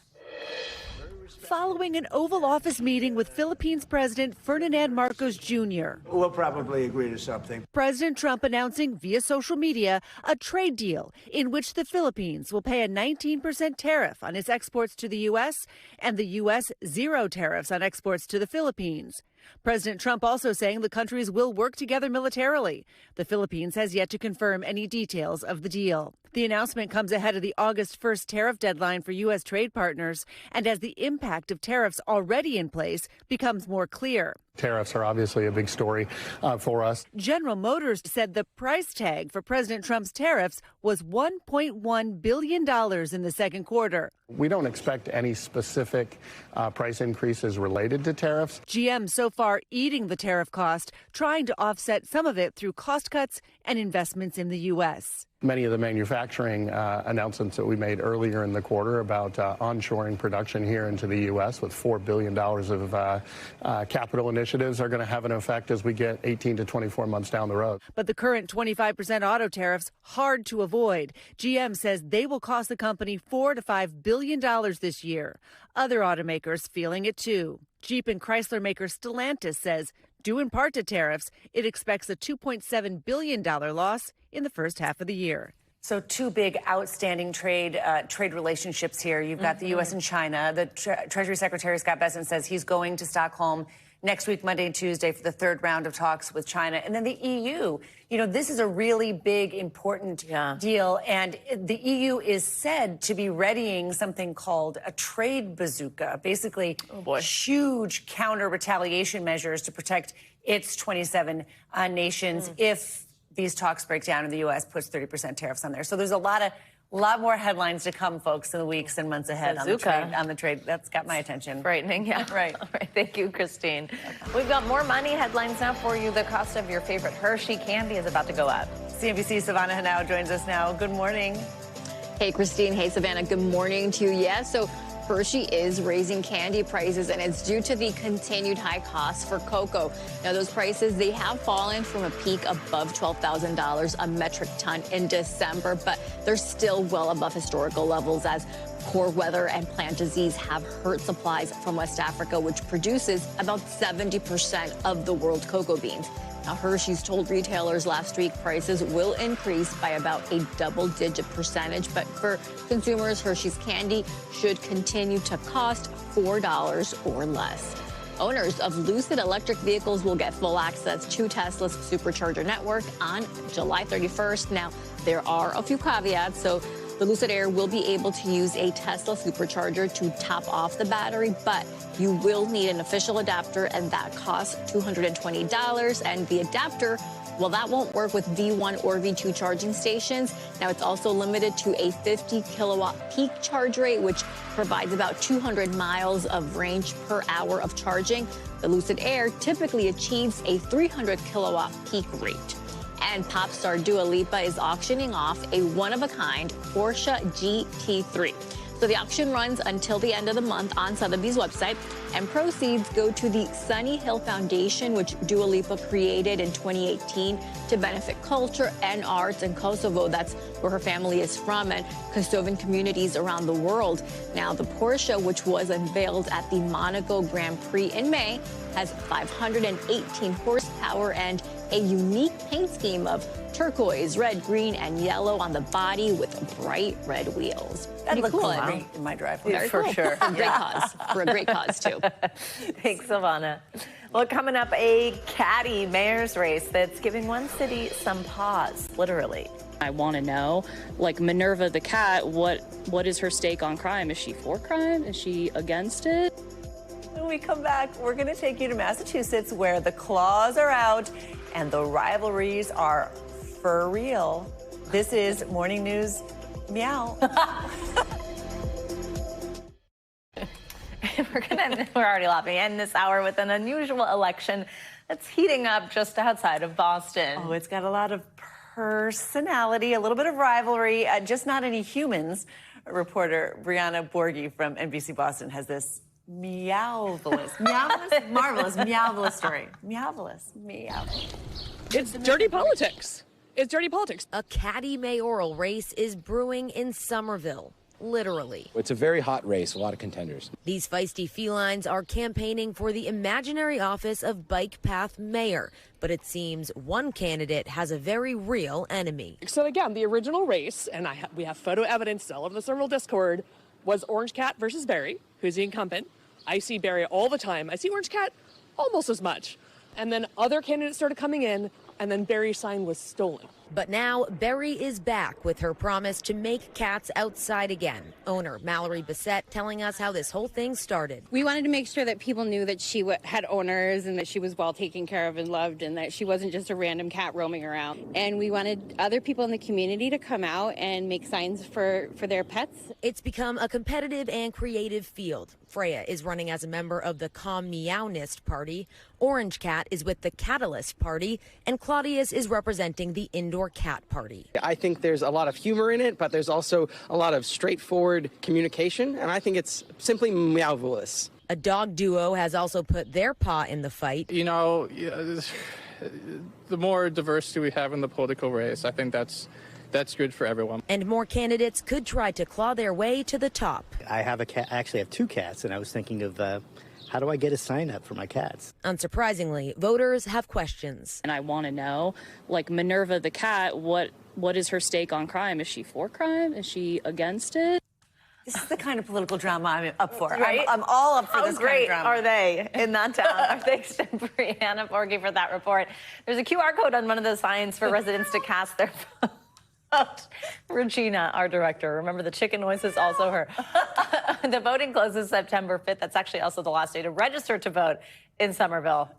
following an Oval Office meeting with Philippines President Ferdinand Marcos Jr. We'll probably agree to something. President Trump announcing via social media a trade deal in which the Philippines will pay a 19% tariff on its exports to the U.S. and the U.S. 0 tariffs on exports to the Philippines. President Trump also saying the countries will work together militarily. The Philippines has yet to confirm any details of the deal. The announcement comes ahead of the August 1st tariff deadline for U.S. trade partners and as the impact of tariffs already in place becomes more clear. Tariffs are obviously a big story for us. General Motors said the price tag for President Trump's tariffs was $1.1 billion in the second quarter. We don't expect any specific price increases related to tariffs. GM so far eating the tariff cost, trying to offset some of it through cost cuts and investments in the U.S. Many of the manufacturing announcements that we made earlier in the quarter about onshoring production here into the U.S. with $4 billion of capital initiatives are going to have an effect as we get 18 to 24 months down the road. But the current 25% auto tariffs hard to avoid. GM says they will cost the company $4 to $5 billion this year. Other automakers feeling it too. Jeep and Chrysler maker Stellantis says, due in part to tariffs, it expects a $2.7 billion loss in the first half of the year. So two big outstanding trade relationships here. You've got the U.S. and China. The Treasury Secretary Scott Bessent says he's going to Stockholm next week, Monday and Tuesday, for the third round of talks with China. And then the EU. You know, this is a really big, important deal. And the EU is said to be readying something called a trade bazooka, basically huge counter-retaliation measures to protect its 27 nations if these talks break down and the U.S. puts 30% tariffs on there. So there's a lot more headlines to come, folks, in the weeks and months ahead on the trade. That's got my attention. Frightening, yeah. Right. All right. Thank you, Christine. We've got more money headlines now for you. The cost of your favorite Hershey candy is about to go up. CNBC Savannah Hanau joins us now. Good morning. Hey, Christine. Hey, Savannah. Good morning to you. Yeah, so Hershey is raising candy prices, and it's due to the continued high costs for cocoa. Now, those prices, they have fallen from a peak above $12,000 a metric ton in December, but they're still well above historical levels as poor weather and plant disease have hurt supplies from West Africa, which produces about 70% of the world's cocoa beans. Now, Hershey's told retailers last week prices will increase by about a double-digit percentage, but for consumers, Hershey's candy should continue to cost $4 or less. Owners of Lucid electric vehicles will get full access to Tesla's supercharger network on July 31st. Now, there are a few caveats, so the Lucid Air will be able to use a Tesla supercharger to top off the battery, but you will need an official adapter, and that costs $220. And the adapter, well, that won't work with V1 or V2 charging stations. Now, it's also limited to a 50 kilowatt peak charge rate, which provides about 200 miles of range per hour of charging. The Lucid Air typically achieves a 300 kilowatt peak rate. And pop star Dua Lipa is auctioning off a one-of-a-kind Porsche GT3. So the auction runs until the end of the month on Sotheby's website, and proceeds go to the Sunny Hill Foundation, which Dua Lipa created in 2018 to benefit culture and arts in Kosovo. That's where her family is from, and Kosovan communities around the world. Now, the Porsche, which was unveiled at the Monaco Grand Prix in May, has 518 horsepower and a unique paint scheme of turquoise, red, green, and yellow on the body with bright red wheels. That'd look cool in my driveway. Very For cool. sure. For a great cause. For a great cause, too. Thanks, Savannah. Well, coming up, a catty mayor's race that's giving one city some pause, literally. I want to know, like Minerva the cat, what is her stake on crime? Is she for crime? Is she against it? When we come back, we're going to take you to Massachusetts, where the claws are out and the rivalries are for real. This is Morning News Meow. We're already laughing. And this hour with an unusual election that's heating up just outside of Boston. Oh, it's got a lot of personality, a little bit of rivalry, just not any humans. Reporter Brianna Borghi from NBC Boston has this marvelous story. Meow. It's dirty politics. It's dirty politics. A catty mayoral race is brewing in Somerville. literally. It's a very hot race, a lot of contenders. These feisty felines are campaigning for the imaginary office of Bike Path Mayor, but it seems one candidate has a very real enemy. So again, the original race, and we have photo evidence all over the server Discord, was Orange Cat versus Barry, who's the incumbent. I see Barry all the time. I see Orange Cat almost as much. And then other candidates started coming in, and then Barry's sign was stolen. But now Barry is back with her promise to make cats outside again. Owner Mallory Bissett telling us how this whole thing started. We wanted to make sure that people knew that she had owners and that she was well taken care of and loved and that she wasn't just a random cat roaming around. And we wanted other people in the community to come out and make signs for their pets. It's become a competitive and creative field. Freya is running as a member of the Calm Meownist Party. Orange Cat is with the Catalyst Party, and Claudius is representing the Indoor Cat Party. I think there's a lot of humor in it, but there's also a lot of straightforward communication, and I think it's simply meowvelous. A dog duo has also put their paw in the fight. You know, the more diversity we have in the political race, I think that's good for everyone. And more candidates could try to claw their way to the top. I have a cat, actually have two cats, and I was thinking of how do I get a sign up for my cats? Unsurprisingly, voters have questions. And I want to know, like Minerva the cat, what is her stake on crime? Is she for crime? Is she against it? This is the kind of political drama I'm up for. Right? I'm all up for this kind of drama. How great are they in that town? Our thanks to Brianna Forgey for that report. There's a QR code on one of the signs for residents to cast their vote. Regina, our director. Remember, the chicken noise is also her. The voting closes September 5th. That's actually also the last day to register to vote in Somerville.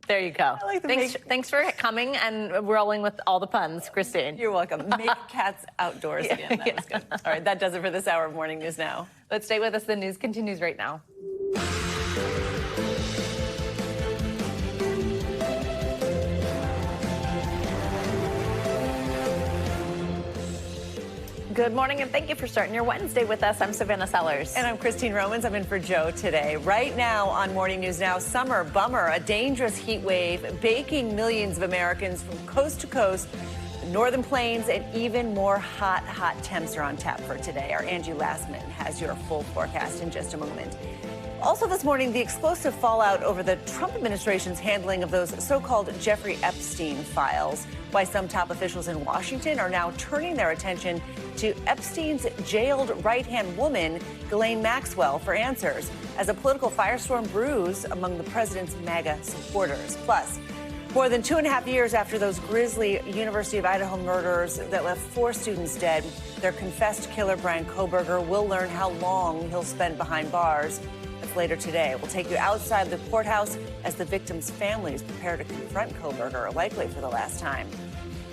There you go. Thanks for coming and rolling with all the puns, Christine. You're welcome. Make cats outdoors again. That was good. All right, that does it for this hour of Morning News Now. But stay with us. The news continues right now. Good morning, and thank you for starting your Wednesday with us. I'm Savannah Sellers. And I'm Christine Romans. I'm in for Joe today. Right now on Morning News Now, summer bummer, a dangerous heat wave baking millions of Americans from coast to coast. The northern plains and even more hot temps are on tap for today. Our Angie Lastman has your full forecast in just a moment. Also this morning, the explosive fallout over the Trump administration's handling of those so-called Jeffrey Epstein files. Why some top officials in Washington are now turning their attention to Epstein's jailed right-hand woman, Ghislaine Maxwell, for answers, as a political firestorm brews among the president's MAGA supporters. Plus, more than 2.5 years after those grisly University of Idaho murders that left 4 students dead, their confessed killer, Brian Kohberger, will learn how long he'll spend behind bars. That's later today. We'll take you outside the courthouse as the victims' families prepare to confront Kohberger, likely for the last time.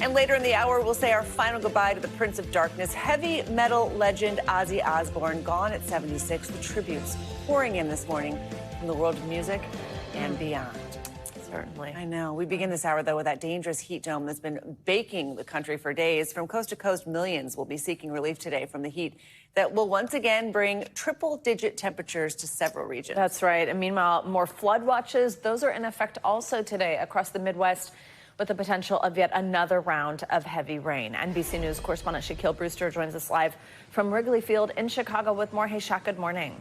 And later in the hour, we'll say our final goodbye to the Prince of Darkness, heavy metal legend Ozzy Osbourne, gone at 76, with tributes pouring in this morning from the world of music and beyond. Certainly. I know. We begin this hour, though, with that dangerous heat dome that's been baking the country for days. From coast to coast, millions will be seeking relief today from the heat that will once again bring triple-digit temperatures to several regions. That's right. And meanwhile, more flood watches, those are in effect also today across the Midwest, with the potential of yet another round of heavy rain. NBC News correspondent Shaquille Brewster joins us live from Wrigley Field in Chicago with more. Hey, Shaq, good morning.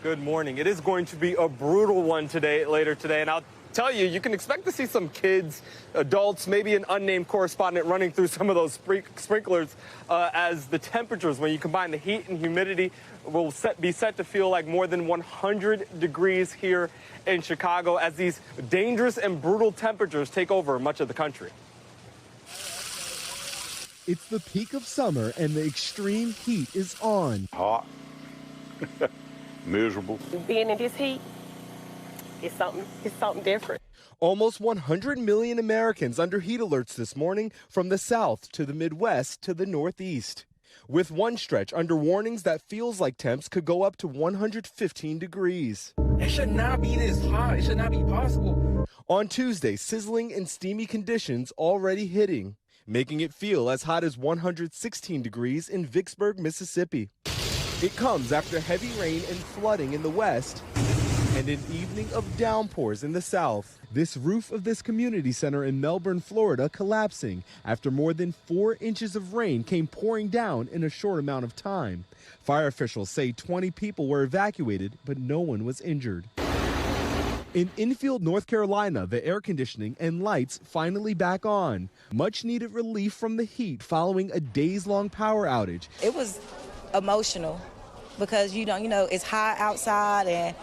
Good morning. It is going to be a brutal one later today, and I'll tell you, you can expect to see some kids, adults, maybe an unnamed correspondent running through some of those sprinklers as the temperatures, when you combine the heat and humidity, will be set to feel like more than 100 degrees here in Chicago as these dangerous and brutal temperatures take over much of the country. It's the peak of summer and the extreme heat is on. Hot. Miserable. Being in this heat, it's something different. Almost 100 million Americans under heat alerts this morning from the south to the Midwest to the Northeast. With one stretch under warnings that feels like temps could go up to 115 degrees. It should not be this hot. It should not be possible. On Tuesday, sizzling and steamy conditions already hitting, making it feel as hot as 116 degrees in Vicksburg, Mississippi. It comes after heavy rain and flooding in the west and an evening of downpours in the south. This roof of this community center in Melbourne, Florida, collapsing after more than 4 inches of rain came pouring down in a short amount of time. Fire officials say 20 people were evacuated, but no one was injured. In Enfield, North Carolina, the air conditioning and lights finally back on. Much needed relief from the heat following a days-long power outage. It was emotional because, you know, it's hot outside and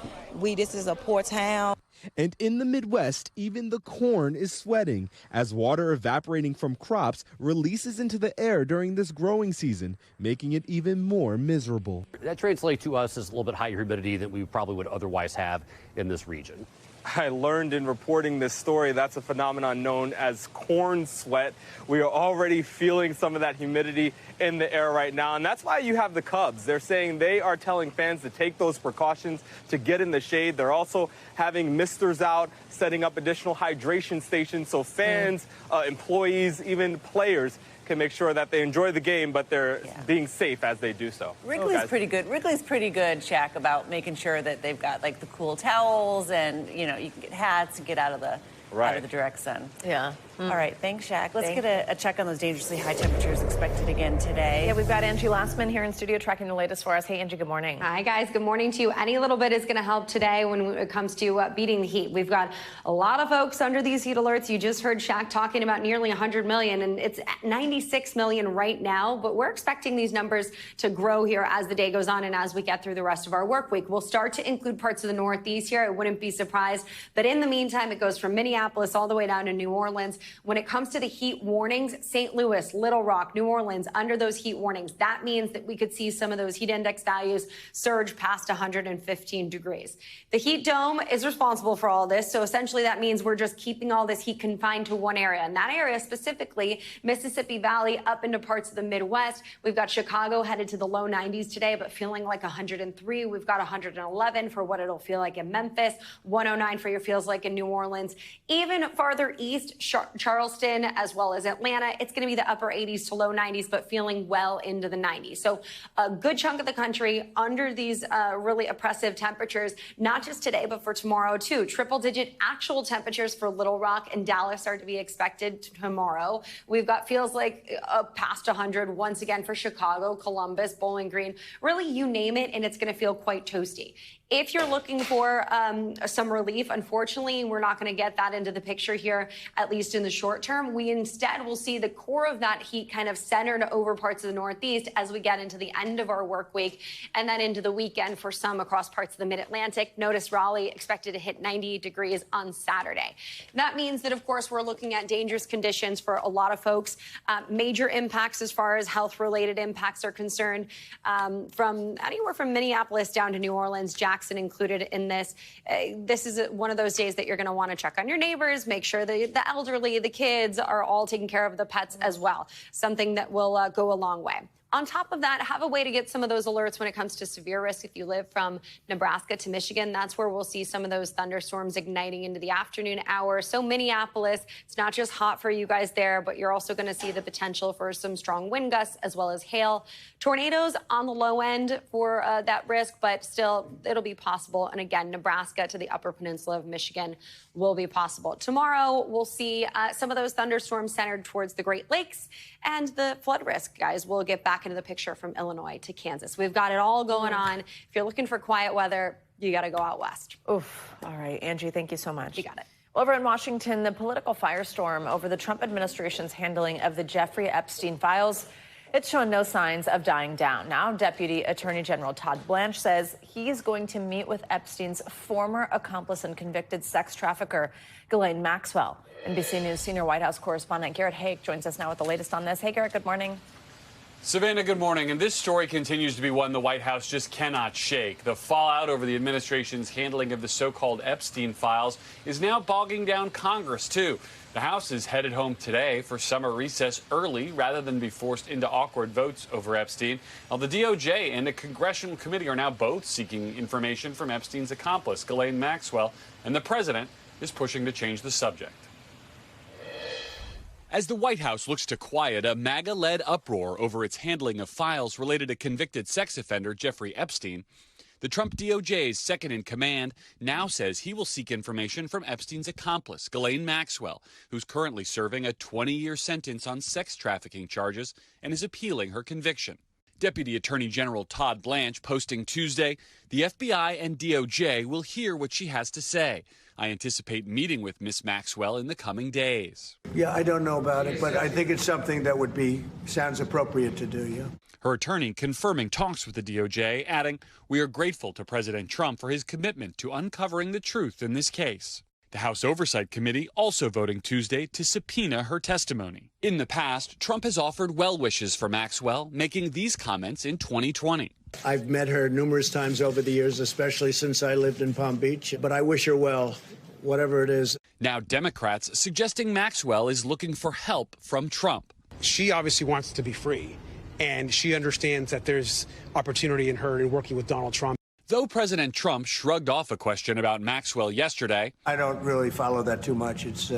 this is a poor town. And in the Midwest, even the corn is sweating as water evaporating from crops releases into the air during this growing season, making it even more miserable. That translates to us as a little bit higher humidity than we probably would otherwise have in this region. I learned in reporting this story that's a phenomenon known as corn sweat. We are already feeling some of that humidity in the air right now, and that's why you have the Cubs. They're saying they are telling fans to take those precautions to get in the shade. They're also having misters out, setting up additional hydration stations so fans, employees, even players can make sure that they enjoy the game, but they're being safe as they do so. Wrigley's pretty good. Wrigley's pretty good, Shaq, about making sure that they've got like the cool towels and, you know, you can get hats and get out of the direct sun. Yeah. All right, thanks, Shaq. Let's get a check on those dangerously high temperatures expected again today. Yeah, we've got Angie Lastman here in studio tracking the latest for us. Hey, Angie, good morning. Hi, guys. Good morning to you. Any little bit is going to help today when it comes to beating the heat. We've got a lot of folks under these heat alerts. You just heard Shaq talking about nearly 100 million, and it's at 96 million right now. But we're expecting these numbers to grow here as the day goes on and as we get through the rest of our work week. We'll start to include parts of the Northeast here. I wouldn't be surprised. But in the meantime, it goes from Minneapolis all the way down to New Orleans. When it comes to the heat warnings, St. Louis, Little Rock, New Orleans, under those heat warnings, that means that we could see some of those heat index values surge past 115 degrees. The heat dome is responsible for all this. So essentially that means we're just keeping all this heat confined to one area. And that area specifically, Mississippi Valley up into parts of the Midwest. We've got Chicago headed to the low 90s today, but feeling like 103. We've got 111 for what it'll feel like in Memphis, 109 for your feels like in New Orleans. Even farther east, Charleston, as well as Atlanta, it's going to be the upper 80s to low 90s, but feeling well into the 90s. So a good chunk of the country under these really oppressive temperatures, not just today, but for tomorrow too. Triple-digit actual temperatures for Little Rock and Dallas are to be expected tomorrow. We've got feels like past 100 once again for Chicago, Columbus, Bowling Green, really you name it, and it's going to feel quite toasty. If you're looking for some relief, unfortunately, we're not going to get that into the picture here, at least in the short term. We instead will see the core of that heat kind of centered over parts of the Northeast as we get into the end of our work week and then into the weekend for some across parts of the Mid-Atlantic. Notice Raleigh expected to hit 90 degrees on Saturday. That means that, of course, we're looking at dangerous conditions for a lot of folks. Major impacts as far as health-related impacts are concerned, from anywhere from Minneapolis down to New Orleans, Jackson included in this. This is one of those days that you're going to want to check on your neighbors, make sure that the elderly, the kids are all taking care of the pets as well. Something that will go a long way. On top of that, have a way to get some of those alerts when it comes to severe risk. If you live from Nebraska to Michigan, that's where we'll see some of those thunderstorms igniting into the afternoon hours. So Minneapolis, it's not just hot for you guys there, but you're also going to see the potential for some strong wind gusts as well as hail. Tornadoes on the low end for that risk, but still it'll be possible. And again, Nebraska to the upper peninsula of Michigan will be possible. Tomorrow, we'll see some of those thunderstorms centered towards the Great Lakes and the flood risk, guys. We'll get back into the picture from Illinois to Kansas. We've got it all going on. If you're looking for quiet weather, you got to go out west. Oof. All right, Angie, thank you so much. You got it. Over in Washington, the political firestorm over the Trump administration's handling of the Jeffrey Epstein files, it's shown no signs of dying down. Now, Deputy Attorney General Todd Blanche says he's going to meet with Epstein's former accomplice and convicted sex trafficker, Ghislaine Maxwell. NBC News senior White House correspondent Garrett Haake joins us now with the latest on this. Hey, Garrett, good morning. Savannah, good morning. And this story continues to be one the White House just cannot shake. The fallout over the administration's handling of the so-called Epstein files is now bogging down Congress, too. The House is headed home today for summer recess early rather than be forced into awkward votes over Epstein. Now, the DOJ and the Congressional Committee are now both seeking information from Epstein's accomplice, Ghislaine Maxwell, and the president is pushing to change the subject. As the White House looks to quiet a MAGA-led uproar over its handling of files related to convicted sex offender Jeffrey Epstein, The Trump DOJ's second in command now says he will seek information from Epstein's accomplice, Ghislaine Maxwell, who's currently serving a 20-year sentence on sex trafficking charges and is appealing her conviction. Deputy Attorney General Todd Blanche posting Tuesday, the FBI and DOJ will hear what she has to say. I anticipate meeting with Miss Maxwell in the coming days. Yeah, I don't know about it, but I think it's something that sounds appropriate to do, yeah. Her attorney confirming talks with the DOJ, adding, "We are grateful to President Trump for his commitment to uncovering the truth in this case." The House Oversight Committee also voting Tuesday to subpoena her testimony. In the past, Trump has offered well wishes for Maxwell, making these comments in 2020. I've met her numerous times over the years, especially since I lived in Palm Beach, but I wish her well, whatever it is. Now Democrats suggesting Maxwell is looking for help from Trump. She obviously wants to be free, and she understands that there's opportunity in her in working with Donald Trump. Though President Trump shrugged off a question about Maxwell yesterday, I don't really follow that too much. It's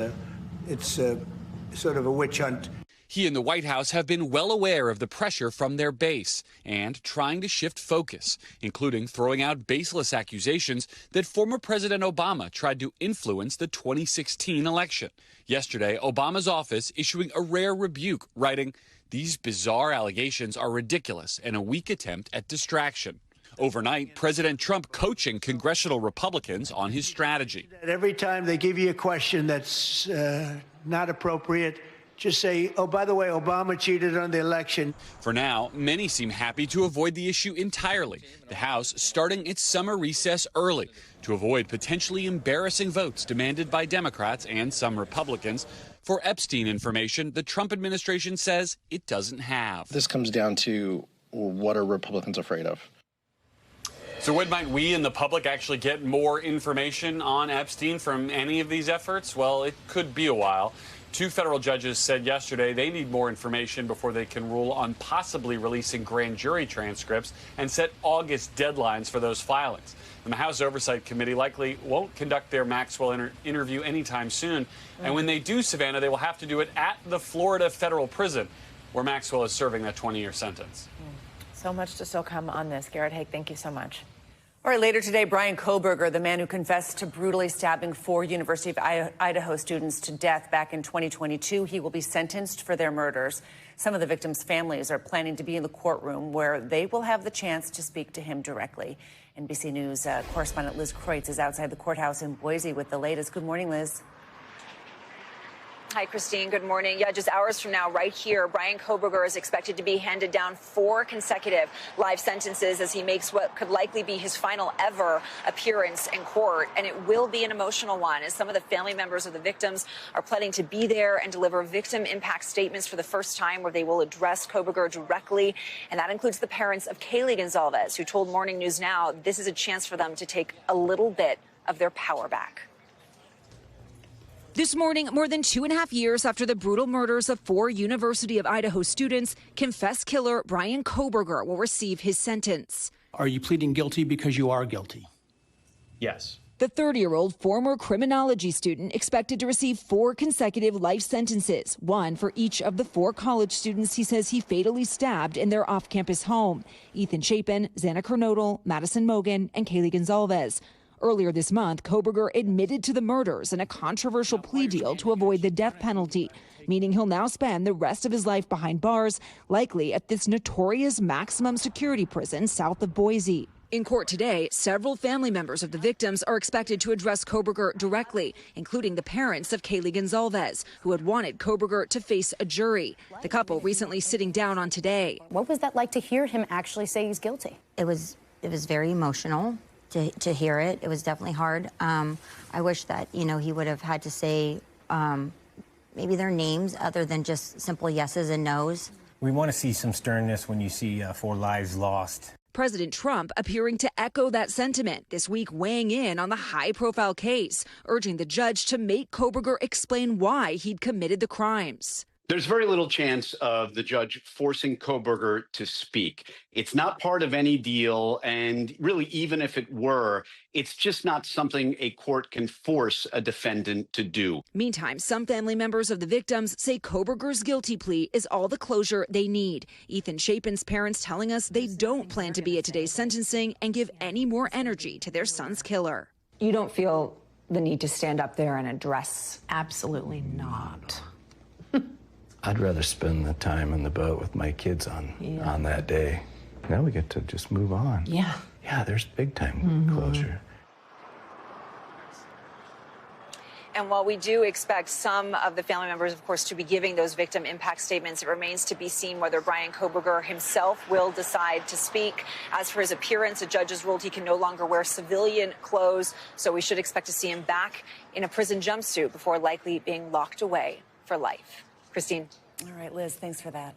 sort of a witch hunt. He and the White House have been well aware of the pressure from their base and trying to shift focus, including throwing out baseless accusations that former President Obama tried to influence the 2016 election. Yesterday, Obama's office issuing a rare rebuke, writing, "These bizarre allegations are ridiculous and a weak attempt at distraction." Overnight, President Trump coaching congressional Republicans on his strategy. Every time they give you a question that's not appropriate, just say, "Oh, by the way, Obama cheated on the election." For now, many seem happy to avoid the issue entirely. The House starting its summer recess early to avoid potentially embarrassing votes demanded by Democrats and some Republicans. For Epstein information, the Trump administration says it doesn't have. This comes down to what are Republicans afraid of? So when might we and the public actually get more information on Epstein from any of these efforts? Well, it could be a while. 2 federal judges said yesterday they need more information before they can rule on possibly releasing grand jury transcripts and set August deadlines for those filings. And the House Oversight Committee likely won't conduct their Maxwell interview anytime soon. And when they do, Savannah, they will have to do it at the Florida federal prison where Maxwell is serving that 20-year sentence. So much to still come on this. Garrett Haake, thank you so much. All right, later today, Brian Kohberger, the man who confessed to brutally stabbing 4 University of Idaho students to death back in 2022, he will be sentenced for their murders. Some of the victims' families are planning to be in the courtroom where they will have the chance to speak to him directly. NBC News correspondent Liz Kreutz is outside the courthouse in Boise with the latest. Good morning, Liz. Hi, Christine. Good morning. Yeah, just hours from now, right here, Brian Kohberger is expected to be handed down 4 consecutive life sentences as he makes what could likely be his final ever appearance in court. And it will be an emotional one, as some of the family members of the victims are planning to be there and deliver victim impact statements for the first time, where they will address Kohberger directly. And that includes the parents of Kaylee Gonzalez, who told Morning News Now this is a chance for them to take a little bit of their power back. This morning, more than 2.5 years after the brutal murders of 4 University of Idaho students, confessed killer Brian Kohberger will receive his sentence. Are you pleading guilty because you are guilty? Yes. The 30-year-old former criminology student expected to receive 4 consecutive life sentences, 1 for each of the 4 college students he says he fatally stabbed in their off-campus home: Ethan Chapin, Xana Kernodle, Madison Mogan, and Kaylee Gonzalez. Earlier this month, Kohberger admitted to the murders in a controversial plea deal to avoid the death penalty, meaning he'll now spend the rest of his life behind bars, likely at this notorious maximum security prison south of Boise. In court today, several family members of the victims are expected to address Kohberger directly, including the parents of Kaylee Gonzalez, who had wanted Kohberger to face a jury. The couple recently sitting down on today. What was that like to hear him actually say he's guilty? It was very emotional. To hear it. It was definitely hard. I wish that, he would have had to say maybe their names other than just simple yeses and nos. We want to see some sternness when you see 4 lives lost. President Trump appearing to echo that sentiment this week, weighing in on the high-profile case, urging the judge to make Kohberger explain why he'd committed the crimes. There's very little chance of the judge forcing Kohberger to speak. It's not part of any deal. And really, even if it were, it's just not something a court can force a defendant to do. Meantime, some family members of the victims say Kohberger's guilty plea is all the closure they need. Ethan Chapin's parents telling us they don't plan to be at today's sentencing and give any more energy to their son's killer. You don't feel the need to stand up there and address? Absolutely not. I'd rather spend the time in the boat with my kids on that day. Now we get to just move on. Yeah. Yeah, there's big time closure. And while we do expect some of the family members, of course, to be giving those victim impact statements, it remains to be seen whether Bryan Kohberger himself will decide to speak. As for his appearance, a judge has ruled he can no longer wear civilian clothes, so we should expect to see him back in a prison jumpsuit before likely being locked away for life. Christine. All right, Liz, thanks for that.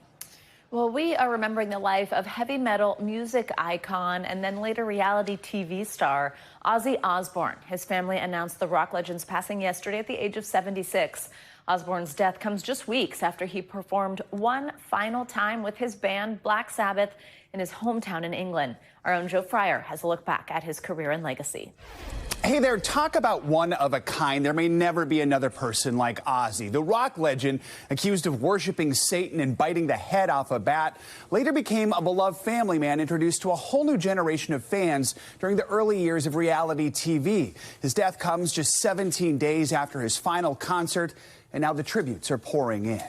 Well, we are remembering the life of heavy metal music icon and then later reality TV star Ozzy Osbourne. His family announced the rock legend's passing yesterday at the age of 76. Osbourne's death comes just weeks after he performed one final time with his band Black Sabbath in his hometown in England. Our own Joe Fryer has a look back at his career and legacy. Hey there, talk about one of a kind. There may never be another person like Ozzy. The rock legend, accused of worshiping Satan and biting the head off a bat, later became a beloved family man introduced to a whole new generation of fans during the early years of reality TV. His death comes just 17 days after his final concert, and now the tributes are pouring in.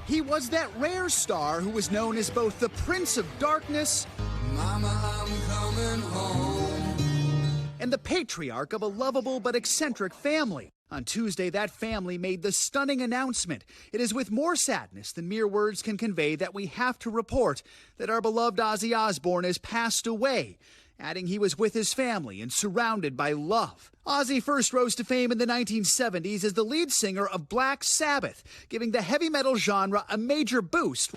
He was that rare star who was known as both the Prince of Darkness Mama, I'm coming home, and the patriarch of a lovable but eccentric family. On Tuesday, that family made the stunning announcement. It is with more sadness than mere words can convey that we have to report that our beloved Ozzy Osbourne has passed away, adding he was with his family and surrounded by love. Ozzy first rose to fame in the 1970s as the lead singer of Black Sabbath, giving the heavy metal genre a major boost.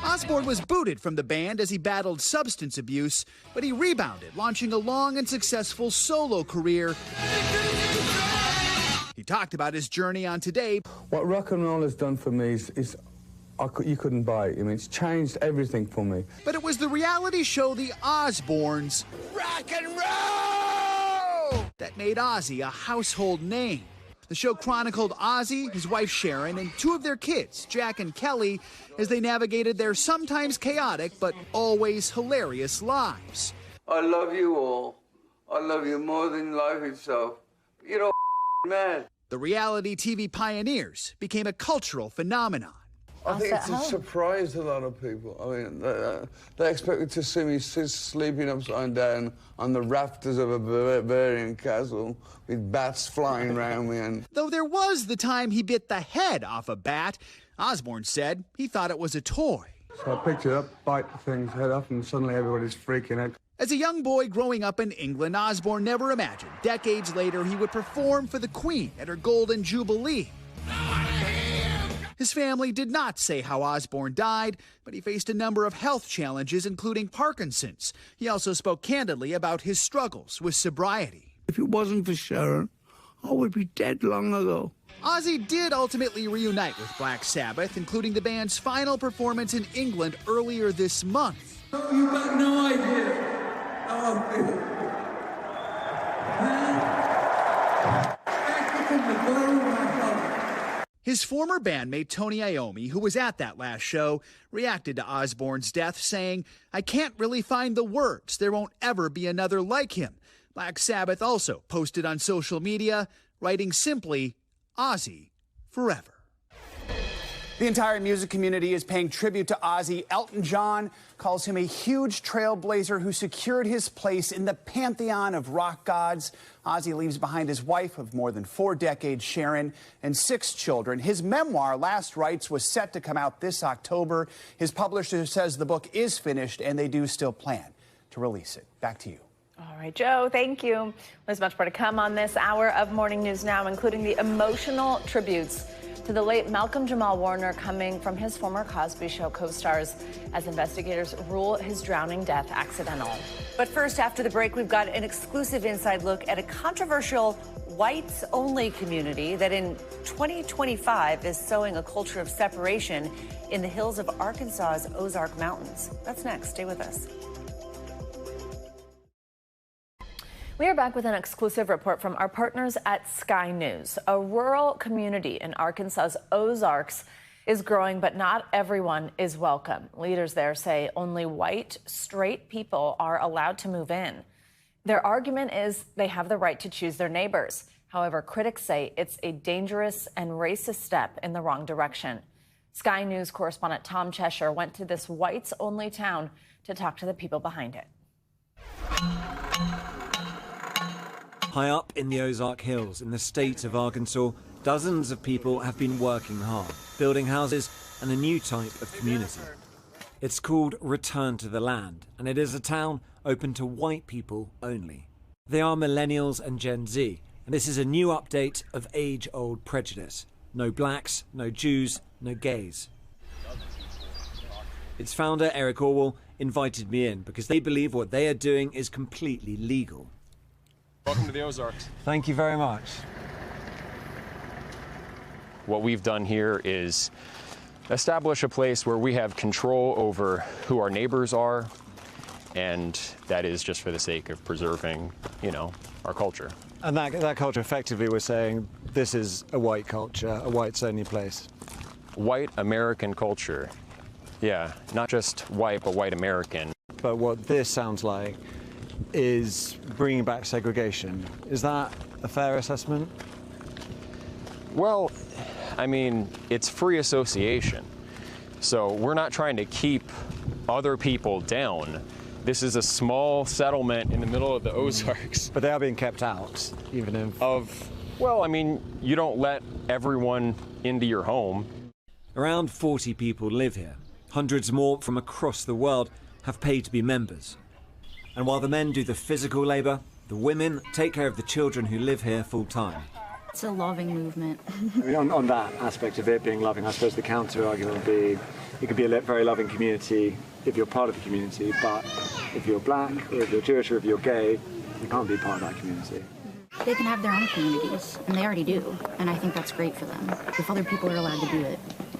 Osbourne was booted from the band as he battled substance abuse, but he rebounded, launching a long and successful solo career. He talked about his journey on Today. What rock and roll has done for me is you couldn't buy it. I mean, it's changed everything for me. But it was the reality show The Osbournes, Rock and Roll, that made Ozzy a household name. The show chronicled Ozzy, his wife Sharon, and two of their kids, Jack and Kelly, as they navigated their sometimes chaotic but always hilarious lives. I love you all. I love you more than life itself. You're a man. The reality TV pioneers became a cultural phenomenon. I think it's a surprise to a lot of people. I mean, they expected to see me sleeping upside down on the rafters of a Bavarian castle with bats flying around me. And though there was the time he bit the head off a bat, Osbourne said he thought it was a toy. So I picked it up, bite the thing's head off, and suddenly everybody's freaking out. As a young boy growing up in England, Osbourne never imagined decades later he would perform for the Queen at her Golden Jubilee. His family did not say how Osbourne died, but he faced a number of health challenges, including Parkinson's. He also spoke candidly about his struggles with sobriety. If it wasn't for Sharon, I would be dead long ago. Ozzy did ultimately reunite with Black Sabbath, including the band's final performance in England earlier this month. You've got no idea how I feel. Back from the bottom of my heart. His former bandmate Tony Iommi, who was at that last show, reacted to Osbourne's death, saying, "I can't really find the words. There won't ever be another like him." Black Sabbath also posted on social media, writing simply, "Ozzy forever." The entire music community is paying tribute to Ozzy. Elton John calls him a huge trailblazer who secured his place in the pantheon of rock gods. Ozzy leaves behind his wife of more than 4 decades, Sharon, and 6 children. His memoir, Last Rites, was set to come out this October. His publisher says the book is finished and they do still plan to release it. Back to you. All right, Joe, thank you. There's much more to come on this hour of Morning News Now, including the emotional tributes to the late Malcolm Jamal Warner coming from his former Cosby Show co-stars as investigators rule his drowning death accidental. But first, after the break, we've got an exclusive inside look at a controversial whites-only community that in 2025 is sowing a culture of separation in the hills of Arkansas's Ozark Mountains. That's next. Stay with us. We are back with an exclusive report from our partners at Sky News. A rural community in Arkansas's Ozarks is growing, but not everyone is welcome. Leaders there say only white, straight people are allowed to move in. Their argument is they have the right to choose their neighbors. However, critics say it's a dangerous and racist step in the wrong direction. Sky News correspondent Tom Cheshire went to this whites-only town to talk to the people behind it. High up in the Ozark Hills in the state of Arkansas, dozens of people have been working hard, building houses and a new type of community. It's called Return to the Land, and it is a town open to white people only. They are millennials and Gen Z, and this is a new update of age-old prejudice. No blacks, no Jews, no gays. Its founder, Eric Orwell, invited me in because they believe what they are doing is completely legal. Welcome to the Ozarks. Thank you very much. What we've done here is establish a place where we have control over who our neighbors are, and that is just for the sake of preserving, our culture. And that culture, effectively, we're saying this is a white culture, a whites-only place. White American culture. Yeah, not just white, but white American. But what this sounds like is bringing back segregation. Is that a fair assessment? Well, it's free association. So we're not trying to keep other people down. This is a small settlement in the middle of the Ozarks. But they are being kept out, even if... you don't let everyone into your home. Around 40 people live here. Hundreds more from across the world have paid to be members. And while the men do the physical labour, the women take care of the children who live here full-time. It's a loving movement. On that aspect of it being loving, I suppose the counter-argument would be it could be a very loving community if you're part of the community, but if you're black, or if you're Jewish, or if you're gay, you can't be part of that community. They can have their own communities, and they already do, and I think that's great for them. If other people are allowed to do it,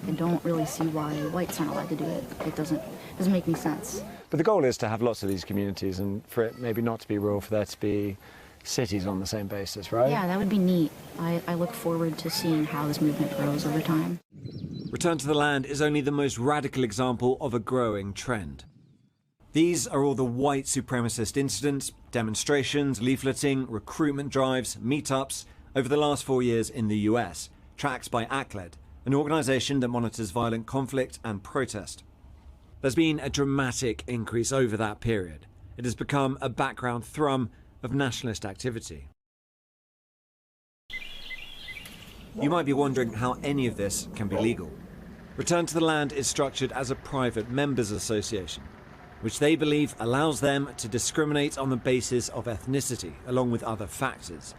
I don't really see why whites aren't allowed to do it. It doesn't make any sense. But the goal is to have lots of these communities and for it maybe not to be rural, for there to be cities on the same basis, right? Yeah, that would be neat. I look forward to seeing how this movement grows over time. Return to the Land is only the most radical example of a growing trend. These are all the white supremacist incidents, demonstrations, leafleting, recruitment drives, meetups over the last 4 years in the US, tracked by ACLED, an organisation that monitors violent conflict and protest. There's been a dramatic increase over that period. It has become a background thrum of nationalist activity. You might be wondering how any of this can be legal. Return to the Land is structured as a private members association, which they believe allows them to discriminate on the basis of ethnicity, along with other factors.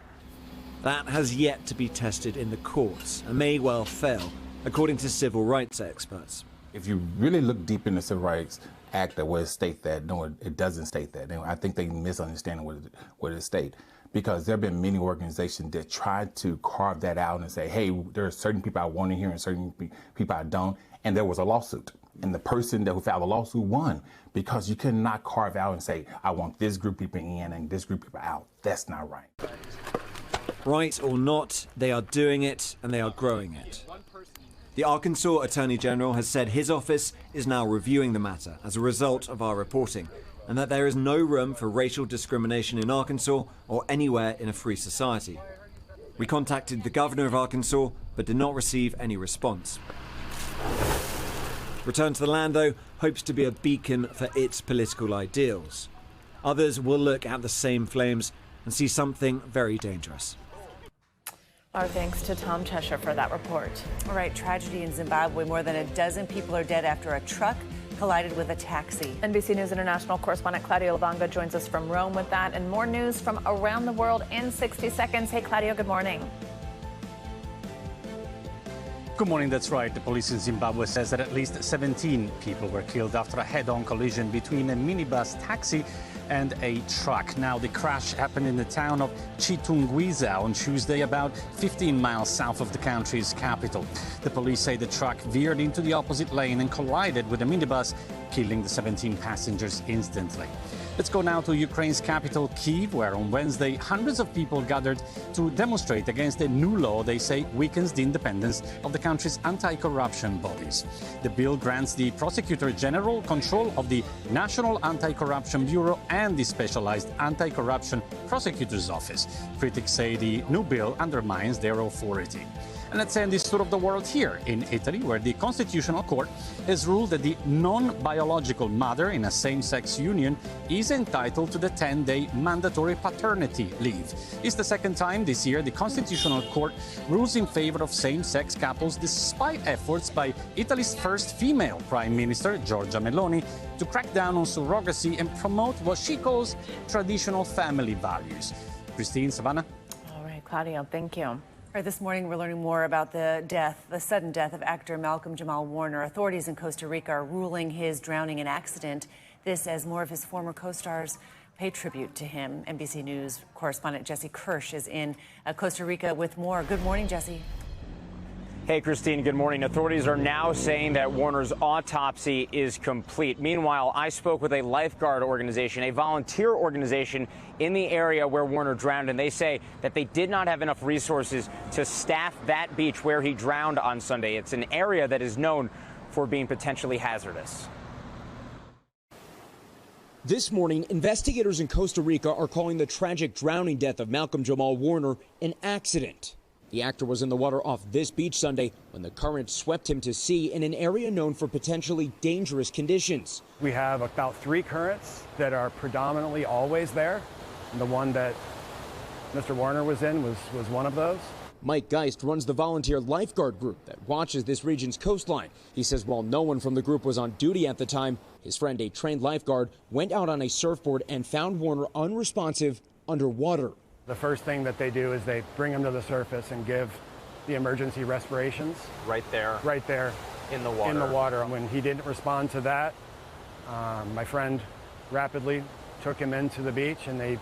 That has yet to be tested in the courts and may well fail, according to civil rights experts. If you really look deep in the Civil Rights Act, that would state that, no, it doesn't state that. I think they misunderstand what it states, because there have been many organizations that tried to carve that out and say, hey, there are certain people I want in here and certain people I don't, and there was a lawsuit. And the person who filed the lawsuit won, because you cannot carve out and say, I want this group of people in and this group of people out. That's not right. Right or not, they are doing it and they are growing it. The Arkansas Attorney General has said his office is now reviewing the matter as a result of our reporting, and that there is no room for racial discrimination in Arkansas or anywhere in a free society. We contacted the governor of Arkansas, but did not receive any response. Return to the Land, though, hopes to be a beacon for its political ideals. Others will look at the same flames and see something very dangerous. Our thanks to Tom Cheshire for that report. All right, tragedy in Zimbabwe. More than a dozen people are dead after a truck collided with a taxi. NBC News International correspondent Claudio Lavanga joins us from Rome with that and more news from around the world in 60 seconds. Hey, Claudio, good morning. Good morning, that's right. The police in Zimbabwe says that at least 17 people were killed after a head-on collision between a minibus taxi and a truck. Now, the crash happened in the town of Chitungwiza on Tuesday, about 15 miles south of the country's capital. The police say the truck veered into the opposite lane and collided with a minibus, killing the 17 passengers instantly. Let's go now to Ukraine's capital, Kyiv, where on Wednesday hundreds of people gathered to demonstrate against a new law they say weakens the independence of the country's anti-corruption bodies. The bill grants the Prosecutor General control of the National Anti-Corruption Bureau and the Specialized Anti-Corruption Prosecutor's Office. Critics say the new bill undermines their authority. And let's end this tour of the world here in Italy, where the Constitutional Court has ruled that the non-biological mother in a same-sex union is entitled to the 10-day mandatory paternity leave. It's the second time this year the Constitutional Court rules in favor of same-sex couples, despite efforts by Italy's first female Prime Minister, Giorgia Meloni, to crack down on surrogacy and promote what she calls traditional family values. Christine, Savannah? All right, Claudio, thank you. All right, this morning we're learning more about the sudden death of actor Malcolm Jamal Warner. Authorities in Costa Rica are ruling his drowning an accident. This as more of his former co-stars pay tribute to him. NBC News correspondent Jesse Kirsch is in Costa Rica with more. Good morning, Jesse. Hey, Christine, good morning. Authorities are now saying that Warner's autopsy is complete. Meanwhile, I spoke with a lifeguard organization, a volunteer organization in the area where Warner drowned, and they say that they did not have enough resources to staff that beach where he drowned on Sunday. It's an area that is known for being potentially hazardous. This morning, investigators in Costa Rica are calling the tragic drowning death of Malcolm Jamal Warner an accident. The actor was in the water off this beach Sunday when the current swept him to sea in an area known for potentially dangerous conditions. We have about 3 currents that are predominantly always there. And the one that Mr. Warner was in was one of those. Mike Geist runs the volunteer lifeguard group that watches this region's coastline. He says while no one from the group was on duty at the time, his friend, a trained lifeguard, went out on a surfboard and found Warner unresponsive underwater. The first thing that they do is they bring him to the surface and give the emergency respirations. Right there? Right there. In the water? In the water. When he didn't respond to that, my friend rapidly took him into the beach and they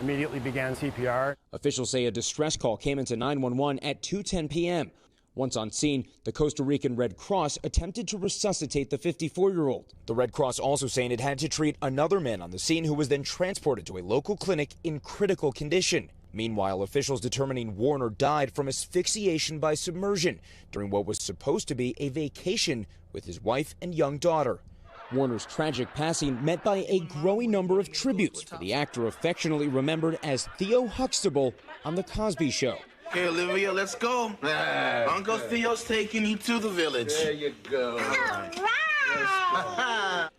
immediately began CPR. Officials say a distress call came into 911 at 2:10 p.m. Once on scene, the Costa Rican Red Cross attempted to resuscitate the 54-year-old. The Red Cross also saying it had to treat another man on the scene who was then transported to a local clinic in critical condition. Meanwhile, officials determining Warner died from asphyxiation by submersion during what was supposed to be a vacation with his wife and young daughter. Warner's tragic passing met by a growing number of tributes for the actor affectionately remembered as Theo Huxtable on The Cosby Show. Okay, Olivia, let's go. Uncle Theo's taking you to the village. There you go.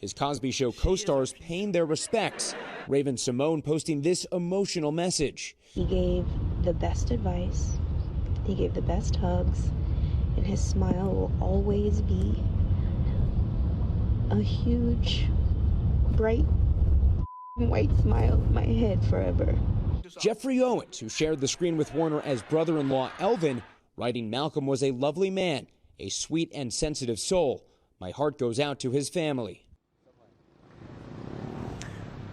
His Cosby Show co-stars paying their respects. Raven Simone posting this emotional message. He gave the best advice, he gave the best hugs, and his smile will always be a huge, bright, white smile in my head forever. Jeffrey Owens, who shared the screen with Warner as brother-in-law Elvin, writing Malcolm was a lovely man, a sweet and sensitive soul. My heart goes out to his family.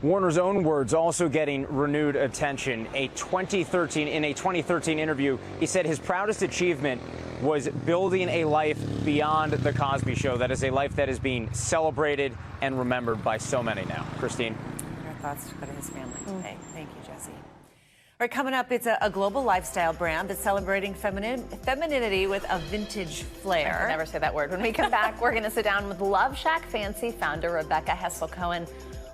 Warner's own words also getting renewed attention. In a 2013 interview, he said his proudest achievement was building a life beyond The Cosby Show. That is a life that is being celebrated and remembered by so many now. Christine. Our thoughts go to his family today. Thank you, Jesse. All right, coming up, it's a global lifestyle brand that's celebrating femininity with a vintage flair. I can never say that word. When we come back, we're going to sit down with Love Shack Fancy founder Rebecca Hessel-Cohen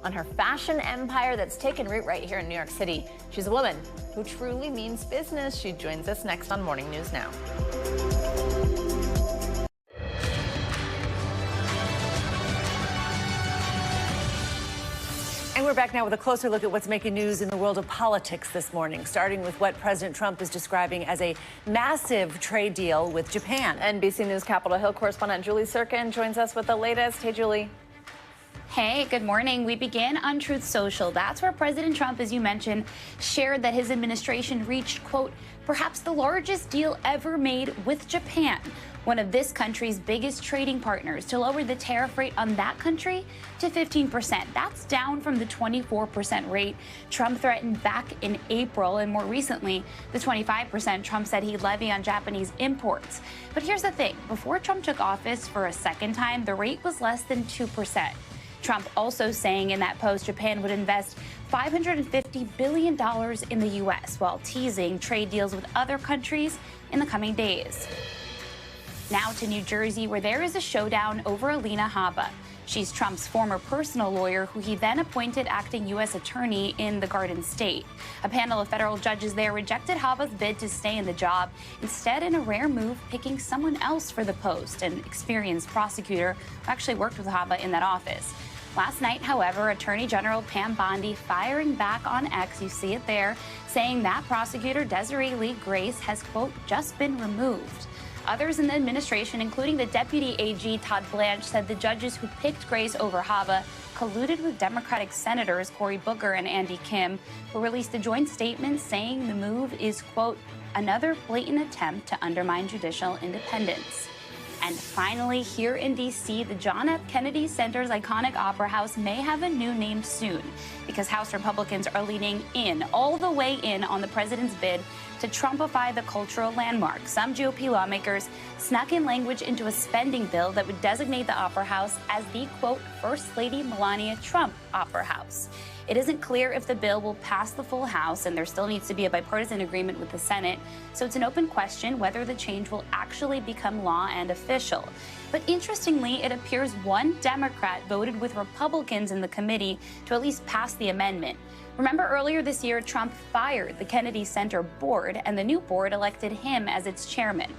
on her fashion empire that's taken root right here in New York City. She's a woman who truly means business. She joins us next on Morning News Now. And we're back now with a closer look at what's making news in the world of politics this morning, starting with what President Trump is describing as a massive trade deal with Japan. NBC News Capitol Hill correspondent Julie Sirkin joins us with the latest. Hey, Julie. Hey, good morning. We begin on Truth Social. That's where President Trump, as you mentioned, shared that his administration reached, quote, perhaps the largest deal ever made with Japan. one of this country's biggest trading partners, to lower the tariff rate on that country to 15%. That's down from the 24% rate Trump threatened back in April, and more recently, the 25% Trump said he'd levy on Japanese imports. But here's the thing. Before Trump took office for a second time, the rate was less than 2%. Trump also saying in that post Japan would invest $550 billion in the U.S. while teasing trade deals with other countries in the coming days. Now to New Jersey, where there is a showdown over Alina Habba. She's Trump's former personal lawyer, who he then appointed acting U.S. attorney in the Garden State. A panel of federal judges there rejected Habba's bid to stay in the job, instead in a rare move picking someone else for the post, an experienced prosecutor who actually worked with Habba in that office. Last night, however, Attorney General Pam Bondi firing back on X, you see it there, saying that prosecutor Desiree Lee Grace has, quote, just been removed. Others in the administration, including the Deputy AG Todd Blanche, said the judges who picked Grace over Habba colluded with Democratic Senators Cory Booker and Andy Kim, who released a joint statement saying the move is, quote, another blatant attempt to undermine judicial independence. And finally, here in D.C., the John F. Kennedy Center's iconic Opera House may have a new name soon, because House Republicans are leaning in, all the way in, on the president's bid to Trumpify the cultural landmark. Some GOP lawmakers snuck in language into a spending bill that would designate the Opera House as the, quote, First Lady Melania Trump Opera House. It isn't clear if the bill will pass the full House, and there still needs to be a bipartisan agreement with the Senate, so it's an open question whether the change will actually become law and official. But interestingly, it appears one Democrat voted with Republicans in the committee to at least pass the amendment. Remember earlier this year, Trump fired the Kennedy Center board, and the new board elected him as its chairman.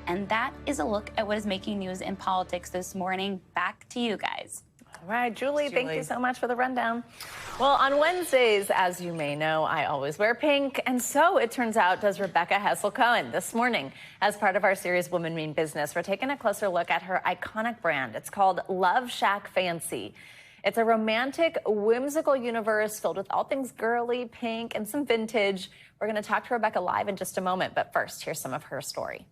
And that is a look at what is making news in politics this morning. Back to you guys. All right, Julie, thank you so much for the rundown. Well, on Wednesdays, as you may know, I always wear pink. And so it turns out does Rebecca Hessel-Cohen. This morning, as part of our series Women Mean Business, we're taking a closer look at her iconic brand. It's called Love Shack Fancy. It's a romantic, whimsical universe filled with all things girly, pink, and some vintage. We're going to talk to Rebecca live in just a moment. But first, here's some of her story.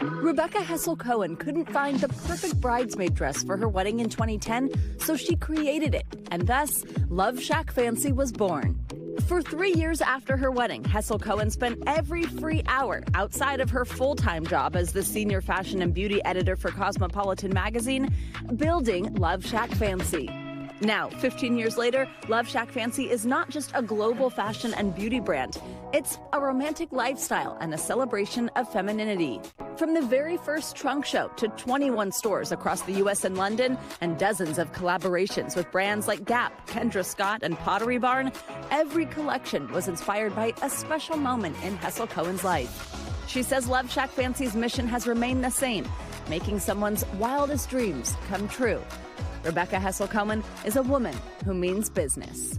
Rebecca Hessel-Cohen couldn't find the perfect bridesmaid dress for her wedding in 2010, so she created it, and thus, Love Shack Fancy was born. For 3 years after her wedding, Hessel-Cohen spent every free hour outside of her full-time job as the senior fashion and beauty editor for Cosmopolitan magazine, building Love Shack Fancy. Now, 15 years later, Love Shack Fancy is not just a global fashion and beauty brand. It's a romantic lifestyle and a celebration of femininity. From the very first trunk show to 21 stores across the U.S. and London, and dozens of collaborations with brands like Gap, Kendra Scott, and Pottery Barn, every collection was inspired by a special moment in Hessel-Cohen's life. She says Love Shack Fancy's mission has remained the same, making someone's wildest dreams come true. Rebecca Hessel-Cohen is a woman who means business.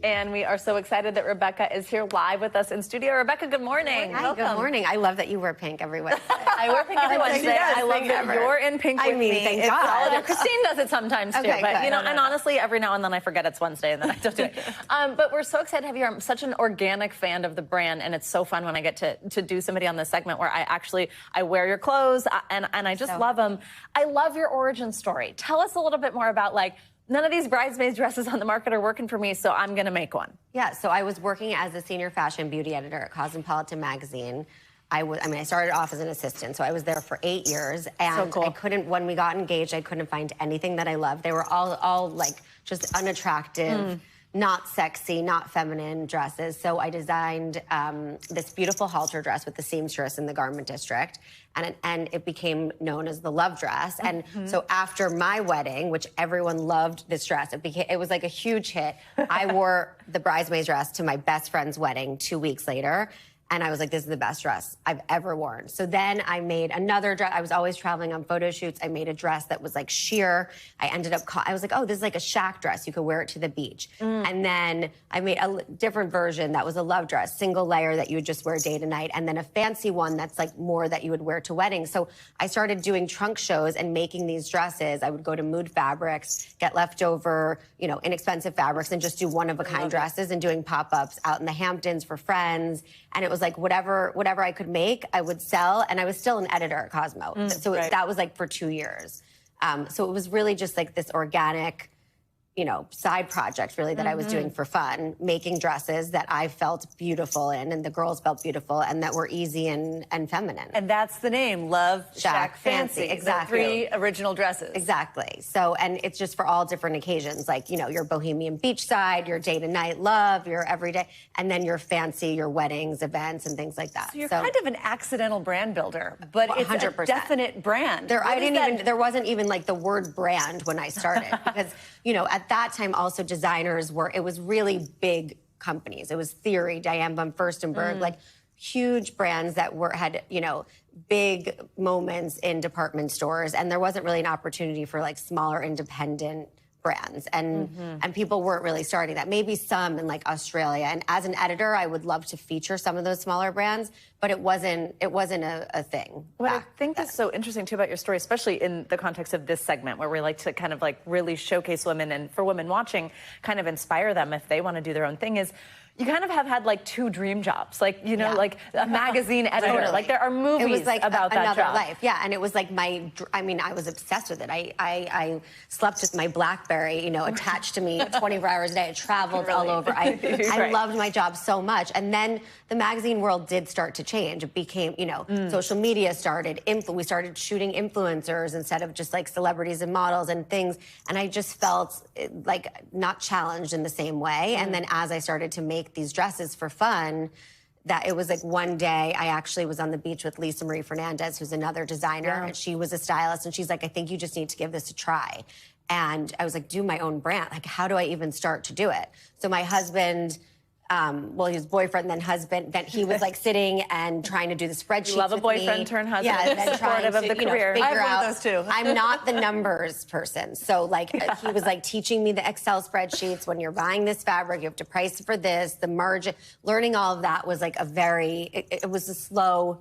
And we are so excited that Rebecca is here live with us in studio. Rebecca, good morning. Hi, welcome. Good morning. I love that you wear pink every Wednesday. I wear pink every Wednesday. I love that you're in pink with me. Thank it's God. solid. Christine does it sometimes too. Okay, but good. you know, and honestly, every now and then I forget it's Wednesday and then I don't do it. But we're so excited to have you here. I'm such an organic fan of the brand, and it's so fun when I get to do somebody on this segment where I wear your clothes and I just love them. I love your origin story. Tell us a little bit more about, like, none of these bridesmaids dresses on the market are working for me, so I'm going to make one. Yeah, so I was working as a senior fashion beauty editor at Cosmopolitan magazine. I started off as an assistant, so I was there for 8 years, and so cool. I couldn't, when we got engaged, I couldn't find anything that I loved. They were all like just unattractive, not sexy, not feminine dresses. So I designed this beautiful halter dress with the seamstress in the garment district, and it became known as the love dress. And so after my wedding, which everyone loved this dress, it was like a huge hit. I wore the bridesmaid dress to my best friend's wedding 2 weeks later. And I was like, this is the best dress I've ever worn. So then I made another dress. I was always traveling on photo shoots. I made a dress that was like sheer. I was like, oh, this is like a shack dress. You could wear it to the beach. And then I made a different version that was a love dress, single layer that you would just wear day to night. And then a fancy one that's like more that you would wear to weddings. So I started doing trunk shows and making these dresses. I would go to Mood Fabrics, get leftover, inexpensive fabrics, and just do one-of-a-kind dresses and doing pop-ups out in the Hamptons for friends. And it was like whatever I could make, I would sell, and I was still an editor at Cosmo. So that was like for 2 years. So it was really just like this organic, side project really that I was doing for fun, making dresses that I felt beautiful in and the girls felt beautiful and that were easy and feminine. And that's the name, Love Shack Fancy. Exactly. The 3 original dresses. Exactly. So, and it's just for all different occasions, like, your bohemian beachside, your day to night love, your everyday, and then your fancy, your weddings, events, and things like that. So you're kind of an accidental brand builder, but 100%. It's a definite brand. There wasn't even like the word brand when I started because, at that time also designers it was really big companies. It was Theory, Diane von Furstenberg, like huge brands that had, big moments in department stores. And there wasn't really an opportunity for like smaller independent brands. And people weren't really starting that. Maybe some in like Australia. And as an editor, I would love to feature some of those smaller brands, but it wasn't a thing. What I think is so interesting too about your story, especially in the context of this segment where we like to kind of like really showcase women and for women watching, kind of inspire them if they want to do their own thing, is you kind of have had like 2 dream jobs, like, like a magazine editor. Totally. Like there are movies it was like about that another job. life. Yeah, and it was like I was obsessed with it. I slept with my BlackBerry, attached to me 24 hours a day. I traveled all over. I loved my job so much. And then the magazine world did start to change. It became, social media started. We started shooting influencers instead of just like celebrities and models and things. And I just felt like not challenged in the same way. And then as I started to make these dresses for fun, that it was like one day I actually was on the beach with Lisa Marie Fernandez, who's another designer, and she was a stylist, and she's like, I think you just need to give this a try. And I was like, do my own brand. Like, how do I even start to do it? So my husband, he was boyfriend, then husband, then he was like sitting and trying to do the spreadsheets. You love a boyfriend turned husband. Yeah, and then trying to of the career. figure I have out. one of those too. I'm not the numbers person. So like he was like teaching me the Excel spreadsheets. When you're buying this fabric, you have to price for this, the margin. Learning all of that was like it was a slow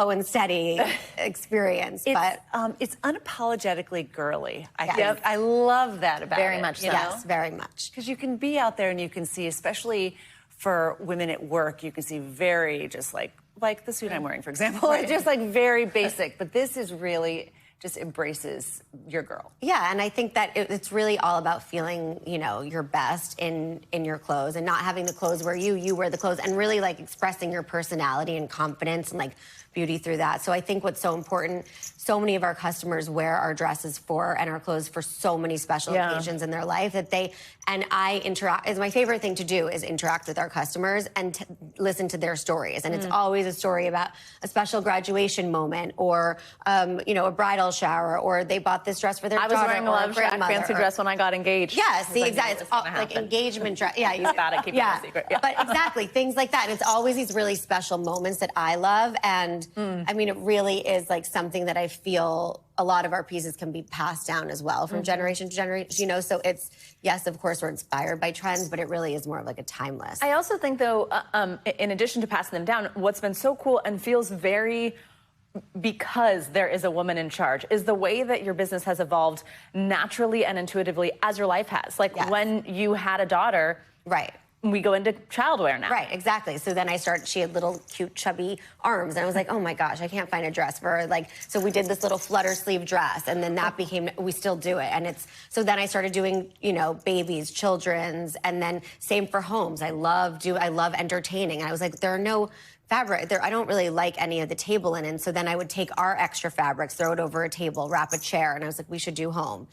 and steady experience. It's unapologetically girly. I love that about it. Very much so. Yes, very much. Because you can be out there and you can see, especially for women at work, you can see very just like the suit I'm wearing, for example. It's just like very basic. But this is really just embraces your girl. Yeah, and I think that it's really all about feeling, your best in your clothes and not having the clothes wear you wear the clothes, and really like expressing your personality and confidence and like beauty through that. So I think what's so important, so many of our customers wear our dresses and our clothes for so many special occasions in their life that I interact. It's my favorite thing to do is interact with our customers and listen to their stories. And it's always a story about a special graduation moment or, a bridal shower, or they bought this dress for their daughter. I was wearing a Love Shack fancy dress when I got engaged. Yeah, see, exactly. It's all, like engagement dress. Yeah, you got to keep it a secret. Yeah. But exactly, things like that. And it's always these really special moments that I love. And it really is like something that I feel a lot of our pieces can be passed down as well from generation to generation, so it's, yes, of course, we're inspired by trends, but it really is more of like a timeless. I also think, though, in addition to passing them down, what's been so cool and feels very, because there is a woman in charge, is the way that your business has evolved naturally and intuitively as your life has. Like when you had a daughter. Right. We go into childwear now. Right, exactly. So then she had little cute chubby arms, and I was like, oh my gosh, I can't find a dress for her. So we did this little flutter sleeve dress, and then that we still do it. And so then I started doing, babies, children's, and then same for homes. I love entertaining. And I was like, there are no fabric there. I don't really like any of the table linen. So then I would take our extra fabrics, throw it over a table, wrap a chair, and I was like, we should do home.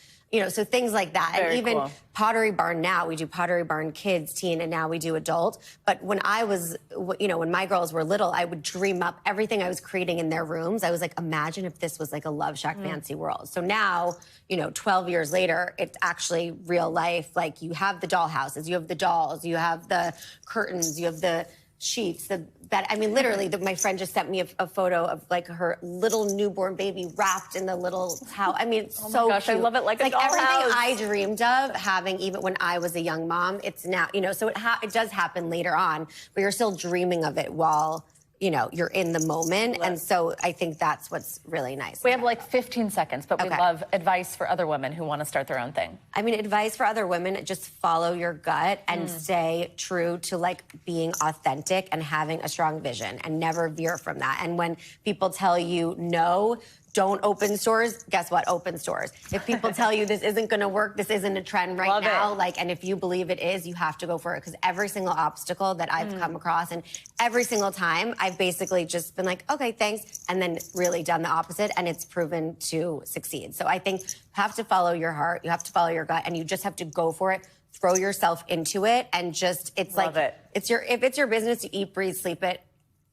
So things like that. Very and even cool. Pottery Barn now, we do Pottery Barn kids, teen, and now we do adult. But when I was, when my girls were little, I would dream up everything I was creating in their rooms. I was like, imagine if this was like a Love Shack fancy world. So now, 12 years later, it's actually real life. Like you have the doll houses, you have the dolls, you have the curtains, you have the sheets, the bed. Literally, my friend just sent me a photo of like her little newborn baby wrapped in the little towel. It's oh so my gosh, cute. I love it like a dollhouse. Everything I dreamed of having, even when I was a young mom, it's now, so it does happen later on, but you're still dreaming of it while you're in the moment. And so I think that's what's really nice. We have like 15 seconds, but we love advice for other women who want to start their own thing. I mean, advice for other women, just follow your gut and stay true to like being authentic and having a strong vision and never veer from that. And when people tell you no, don't open stores, guess what? Open stores. If people tell you this isn't going to work, this isn't a trend right now, and if you believe it is, you have to go for it. Because every single obstacle that I've come across, and every single time, I've basically just been like, okay, thanks, and then really done the opposite, and it's proven to succeed. So I think you have to follow your heart, you have to follow your gut, and you just have to go for it. Throw yourself into it, and just, it's if it's your business, you eat, breathe, sleep it.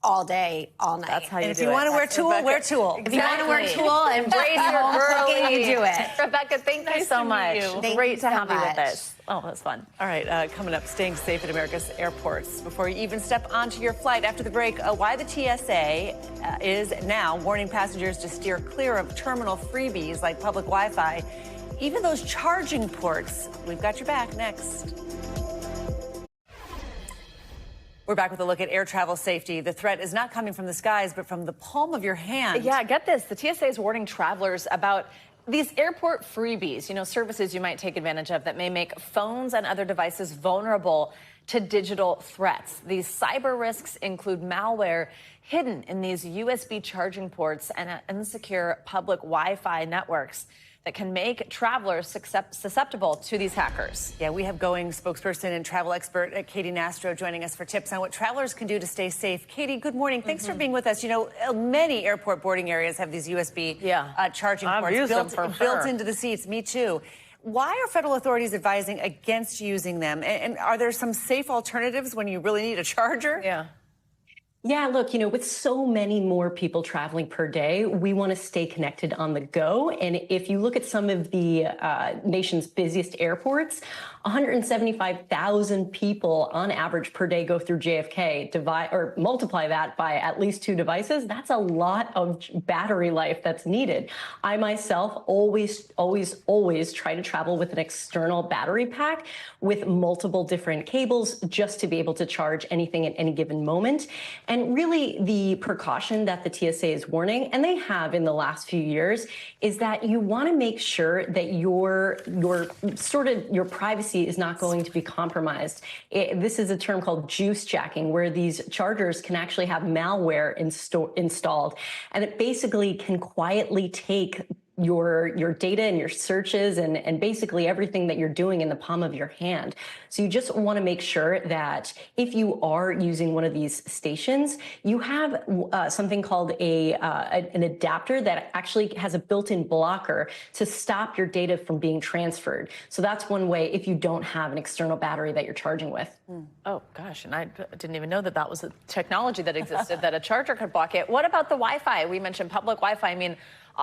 All day, all night. That's how you do it. If you want to wear tulle, wear tulle. If you want to wear tulle and embrace your cooking, you do it. Rebecca, thank you so much. Great to have you with us. Oh, that's fun. All right, coming up, staying safe at America's airports. Before you even step onto your flight after the break, why the TSA is now warning passengers to steer clear of terminal freebies like public Wi-Fi, even those charging ports. We've got your back next. We're back with a look at air travel safety. The threat is not coming from the skies, but from the palm of your hand. Yeah, get this. The TSA is warning travelers about these airport freebies, services you might take advantage of that may make phones and other devices vulnerable to digital threats. These cyber risks include malware hidden in these USB charging ports and insecure public Wi-Fi networks that can make travelers susceptible to these hackers. Yeah, we have Going spokesperson and travel expert Katie Nastro joining us for tips on what travelers can do to stay safe. Katie, good morning. Thanks for being with us. Many airport boarding areas have these USB charging ports built into the seats. Me too. Why are federal authorities advising against using them? And are there some safe alternatives when you really need a charger? Yeah, look, with so many more people traveling per day, we want to stay connected on the go. And if you look at some of the nation's busiest airports, 175,000 people on average per day go through JFK. Divide or multiply that by at least 2 devices. That's a lot of battery life that's needed. I myself always try to travel with an external battery pack with multiple different cables just to be able to charge anything at any given moment. And really the precaution that the TSA is warning, and they have in the last few years, is that you want to make sure that your privacy is not going to be compromised. This is a term called juice jacking, where these chargers can actually have malware installed, and it basically can quietly take your data and your searches and basically everything that you're doing in the palm of your hand. So you just want to make sure that if you are using one of these stations, you have something called an adapter that actually has a built-in blocker to stop your data from being transferred. So that's one way if you don't have an external battery that you're charging with. Oh, gosh, and I didn't even know that was a technology that existed, that a charger could block it. What about the Wi-Fi? We mentioned public Wi-Fi. I mean,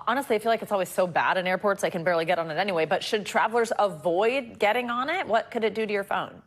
honestly, I feel like it's always so bad in airports, I can barely get on it anyway. But should travelers avoid getting on it? What could it do to your phone?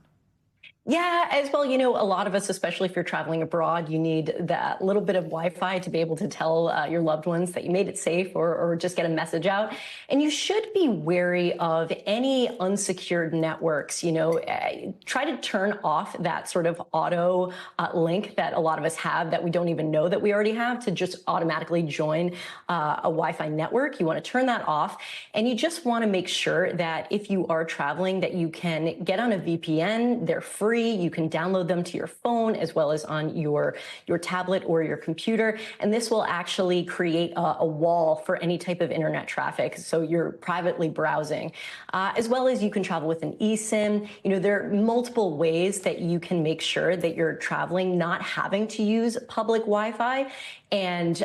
Yeah, as well, a lot of us, especially if you're traveling abroad, you need that little bit of Wi-Fi to be able to tell your loved ones that you made it safe or just get a message out. And you should be wary of any unsecured networks. Try to turn off that sort of auto link that a lot of us have that we don't even know that we already have to just automatically join a Wi-Fi network. You want to turn that off. And you just want to make sure that if you are traveling, that you can get on a VPN. They're free. You can download them to your phone as well as on your tablet or your computer. And this will actually create a wall for any type of internet traffic. So you're privately browsing, as well as you can travel with an eSIM. There are multiple ways that you can make sure that you're traveling not having to use public Wi-Fi. And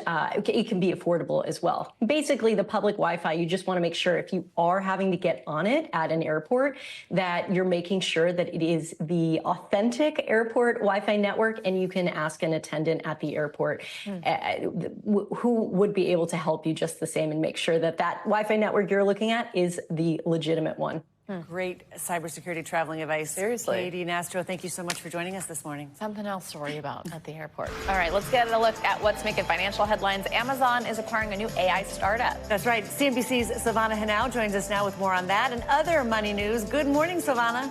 it can be affordable as well. Basically, the public Wi-Fi, you just want to make sure if you are having to get on it at an airport, that you're making sure that it is the authentic airport Wi-Fi network, and you can ask an attendant at the airport who would be able to help you just the same and make sure that that Wi-Fi network you're looking at is the legitimate one. Great cybersecurity traveling advice. Seriously. Katie Nastro, thank you so much for joining us this morning. Something else to worry about at the airport. All right, let's get a look at what's making financial headlines. Amazon is acquiring a new AI startup. That's right. CNBC's Silvana Henao joins us now with more on that and other money news. Good morning, Silvana.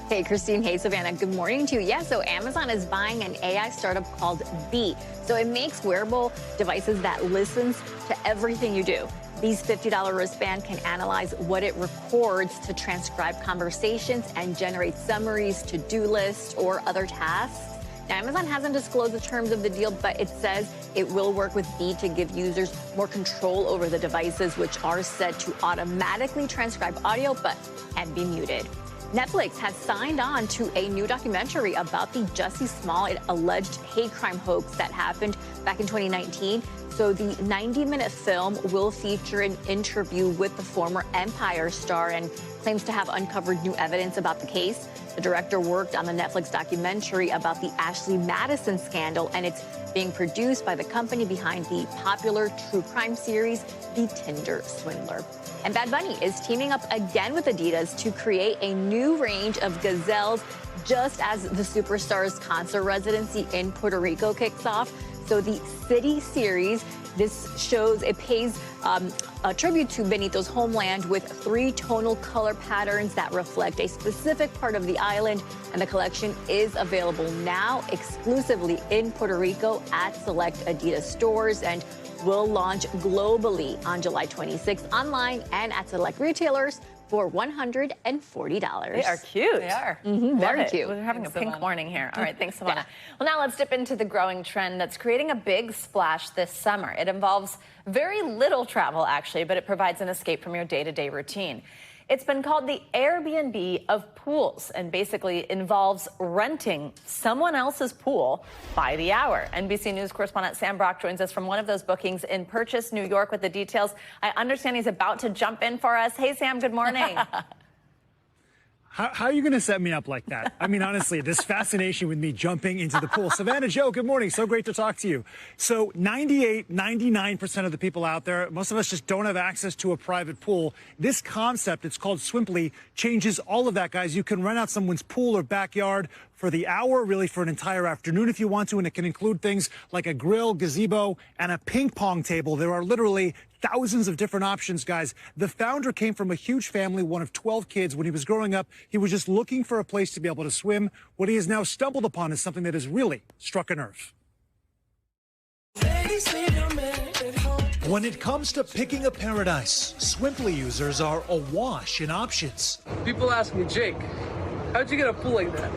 Hey, Christine. Hey, Savannah. Good morning to you. Yeah, so Amazon is buying an AI startup called Beat. So it makes wearable devices that listens to everything you do. These $50 wristband can analyze what it records to transcribe conversations and generate summaries, to-do lists, or other tasks. Now, Amazon hasn't disclosed the terms of the deal, but it says it will work with Beat to give users more control over the devices, which are set to automatically transcribe audio but can be muted. Netflix has signed on to a new documentary about the Jussie Smollett alleged hate crime hoax that happened back in 2019. So the 90-minute film will feature an interview with the former Empire star and claims to have uncovered new evidence about the case. The director worked on the Netflix documentary about the Ashley Madison scandal, and it's being produced by the company behind the popular true crime series, The Tinder Swindler. And Bad Bunny is teaming up again with Adidas to create a new range of gazelles just as the superstar's concert residency in Puerto Rico kicks off. So the City series, this shows, it pays a tribute to Benito's homeland with 3 tonal color patterns that reflect a specific part of the island. And the collection is available now exclusively in Puerto Rico at select Adidas stores and will launch globally on July 26th online and at select retailers for $140. They are cute. They are. Very cute. We're having a pink morning here. All right, thanks, Savannah. Well, now let's dip into the growing trend that's creating a big splash this summer. It involves very little travel, actually, but it provides an escape from your day-to-day routine. It's been called the Airbnb of pools and basically involves renting someone else's pool by the hour. NBC News correspondent Sam Brock joins us from one of those bookings in Purchase, New York, with the details. I understand he's about to jump in for us. Hey, Sam, good morning. How are you going to set me up like that? I mean, honestly, this fascination with me jumping into the pool. Savannah Jo, good morning. So great to talk to you. So 99% of the people out there, most of us just don't have access to a private pool. This concept, it's called Swimply, changes all of that, guys. You can rent out someone's pool or backyard for the hour, really for an entire afternoon if you want to, and it can include things like a grill, gazebo, and a ping pong table. There are literally thousands of different options, guys. The founder came from a huge family, one of 12 kids. When he was growing up, he was just looking for a place to be able to swim. What he has now stumbled upon is something that has really struck a nerve. When it comes to picking a paradise, Swimply users are awash in options. People ask me, Jake, how'd you get a pool like that?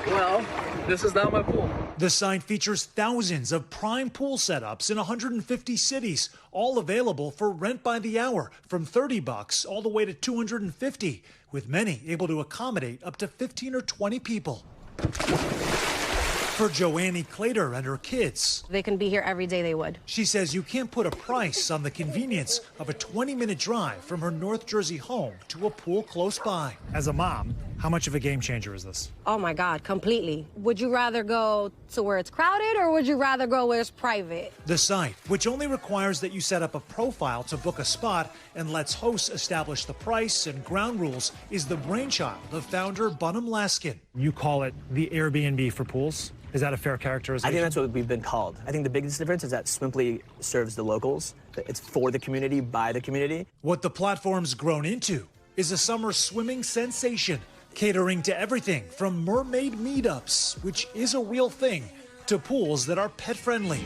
Well, this is not my pool. The site features thousands of prime pool setups in 150 cities, all available for rent by the hour, from $30 all the way to $250, with many able to accommodate up to 15 or 20 people. For Joanne Clater and her kids, they can be here every day they would. She says you can't put a price on the convenience of a 20-minute drive from her North Jersey home to a pool close by. As a mom, how much of a game changer is this? Oh my God, completely. Would you rather go to where it's crowded or would you rather go where it's private? The site, which only requires that you set up a profile to book a spot and lets hosts establish the price and ground rules, is the brainchild of founder Bunham Laskin. You call it the Airbnb for pools? Is that a fair characterization? I think that's what we've been called. I think the biggest difference is that Swimply serves the locals. It's for the community, by the community. What the platform's grown into is a summer swimming sensation, catering to everything from mermaid meetups, which is a real thing, to pools that are pet-friendly.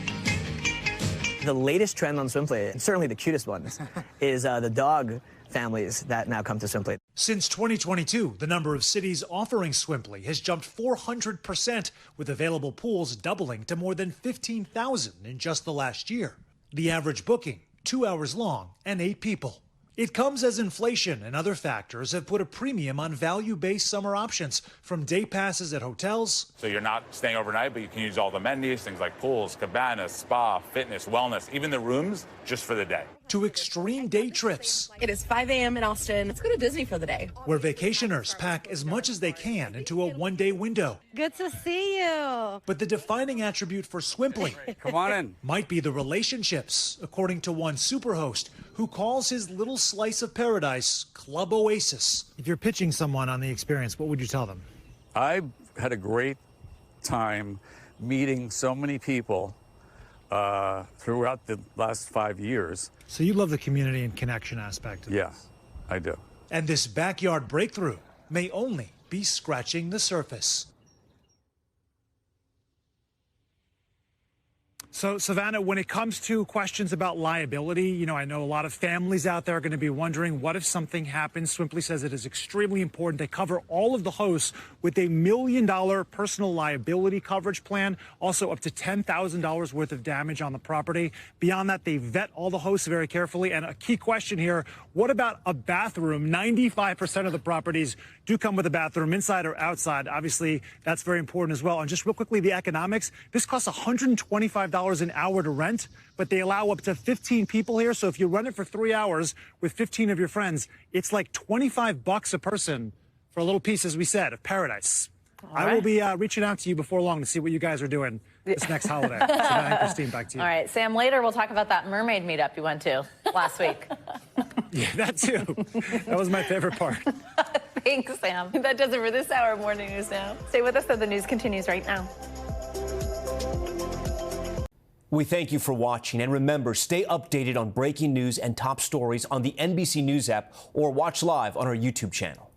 The latest trend on Swimply, and certainly the cutest one, is the dog families that now come to Swimply. Since 2022, the number of cities offering Swimply has jumped 400%, with available pools doubling to more than 15,000 in just the last year. The average booking, 2 hours long and 8 people. It comes as inflation and other factors have put a premium on value-based summer options, from day passes at hotels. So you're not staying overnight, but you can use all the amenities, things like pools, cabanas, spa, fitness, wellness, even the rooms just for the day. To extreme day trips. It is 5 a.m. in Austin. Let's go to Disney for the day. Where vacationers pack as much as they can into a one-day window. Good to see you. But the defining attribute for Swimply Come on in. might be the relationships, according to one superhost who calls his little slice of paradise Club Oasis. If you're pitching someone on the experience, what would you tell them? I had a great time meeting so many people throughout the last 5 years. So you love the community and connection aspect of Yeah, this. I do. And this backyard breakthrough may only be scratching the surface. So, Savannah, when it comes to questions about liability, I know a lot of families out there are going to be wondering, what if something happens? Swimply says it is extremely important to cover all of the hosts with a $1 million personal liability coverage plan, also up to $10,000 worth of damage on the property. Beyond that, they vet all the hosts very carefully. And a key question here, what about a bathroom? 95% of the properties do come with a bathroom, inside or outside. Obviously, that's very important as well. And just real quickly, the economics, this costs $125 an hour to rent, but they allow up to 15 people here. So if you run it for 3 hours with 15 of your friends, it's like $25 a person for a little piece, as we said, of paradise. I will be reaching out to you before long to see what you guys are doing this next holiday. Savannah and Christine, back to you. All right, Sam, later we'll talk about that mermaid meetup you went to last week. Yeah, that too. That was my favorite part. Thanks, Sam. That does it for this hour of Morning News Now. Stay with us, though. The news continues right now. We thank you for watching, and remember, stay updated on breaking news and top stories on the NBC News app or watch live on our YouTube channel.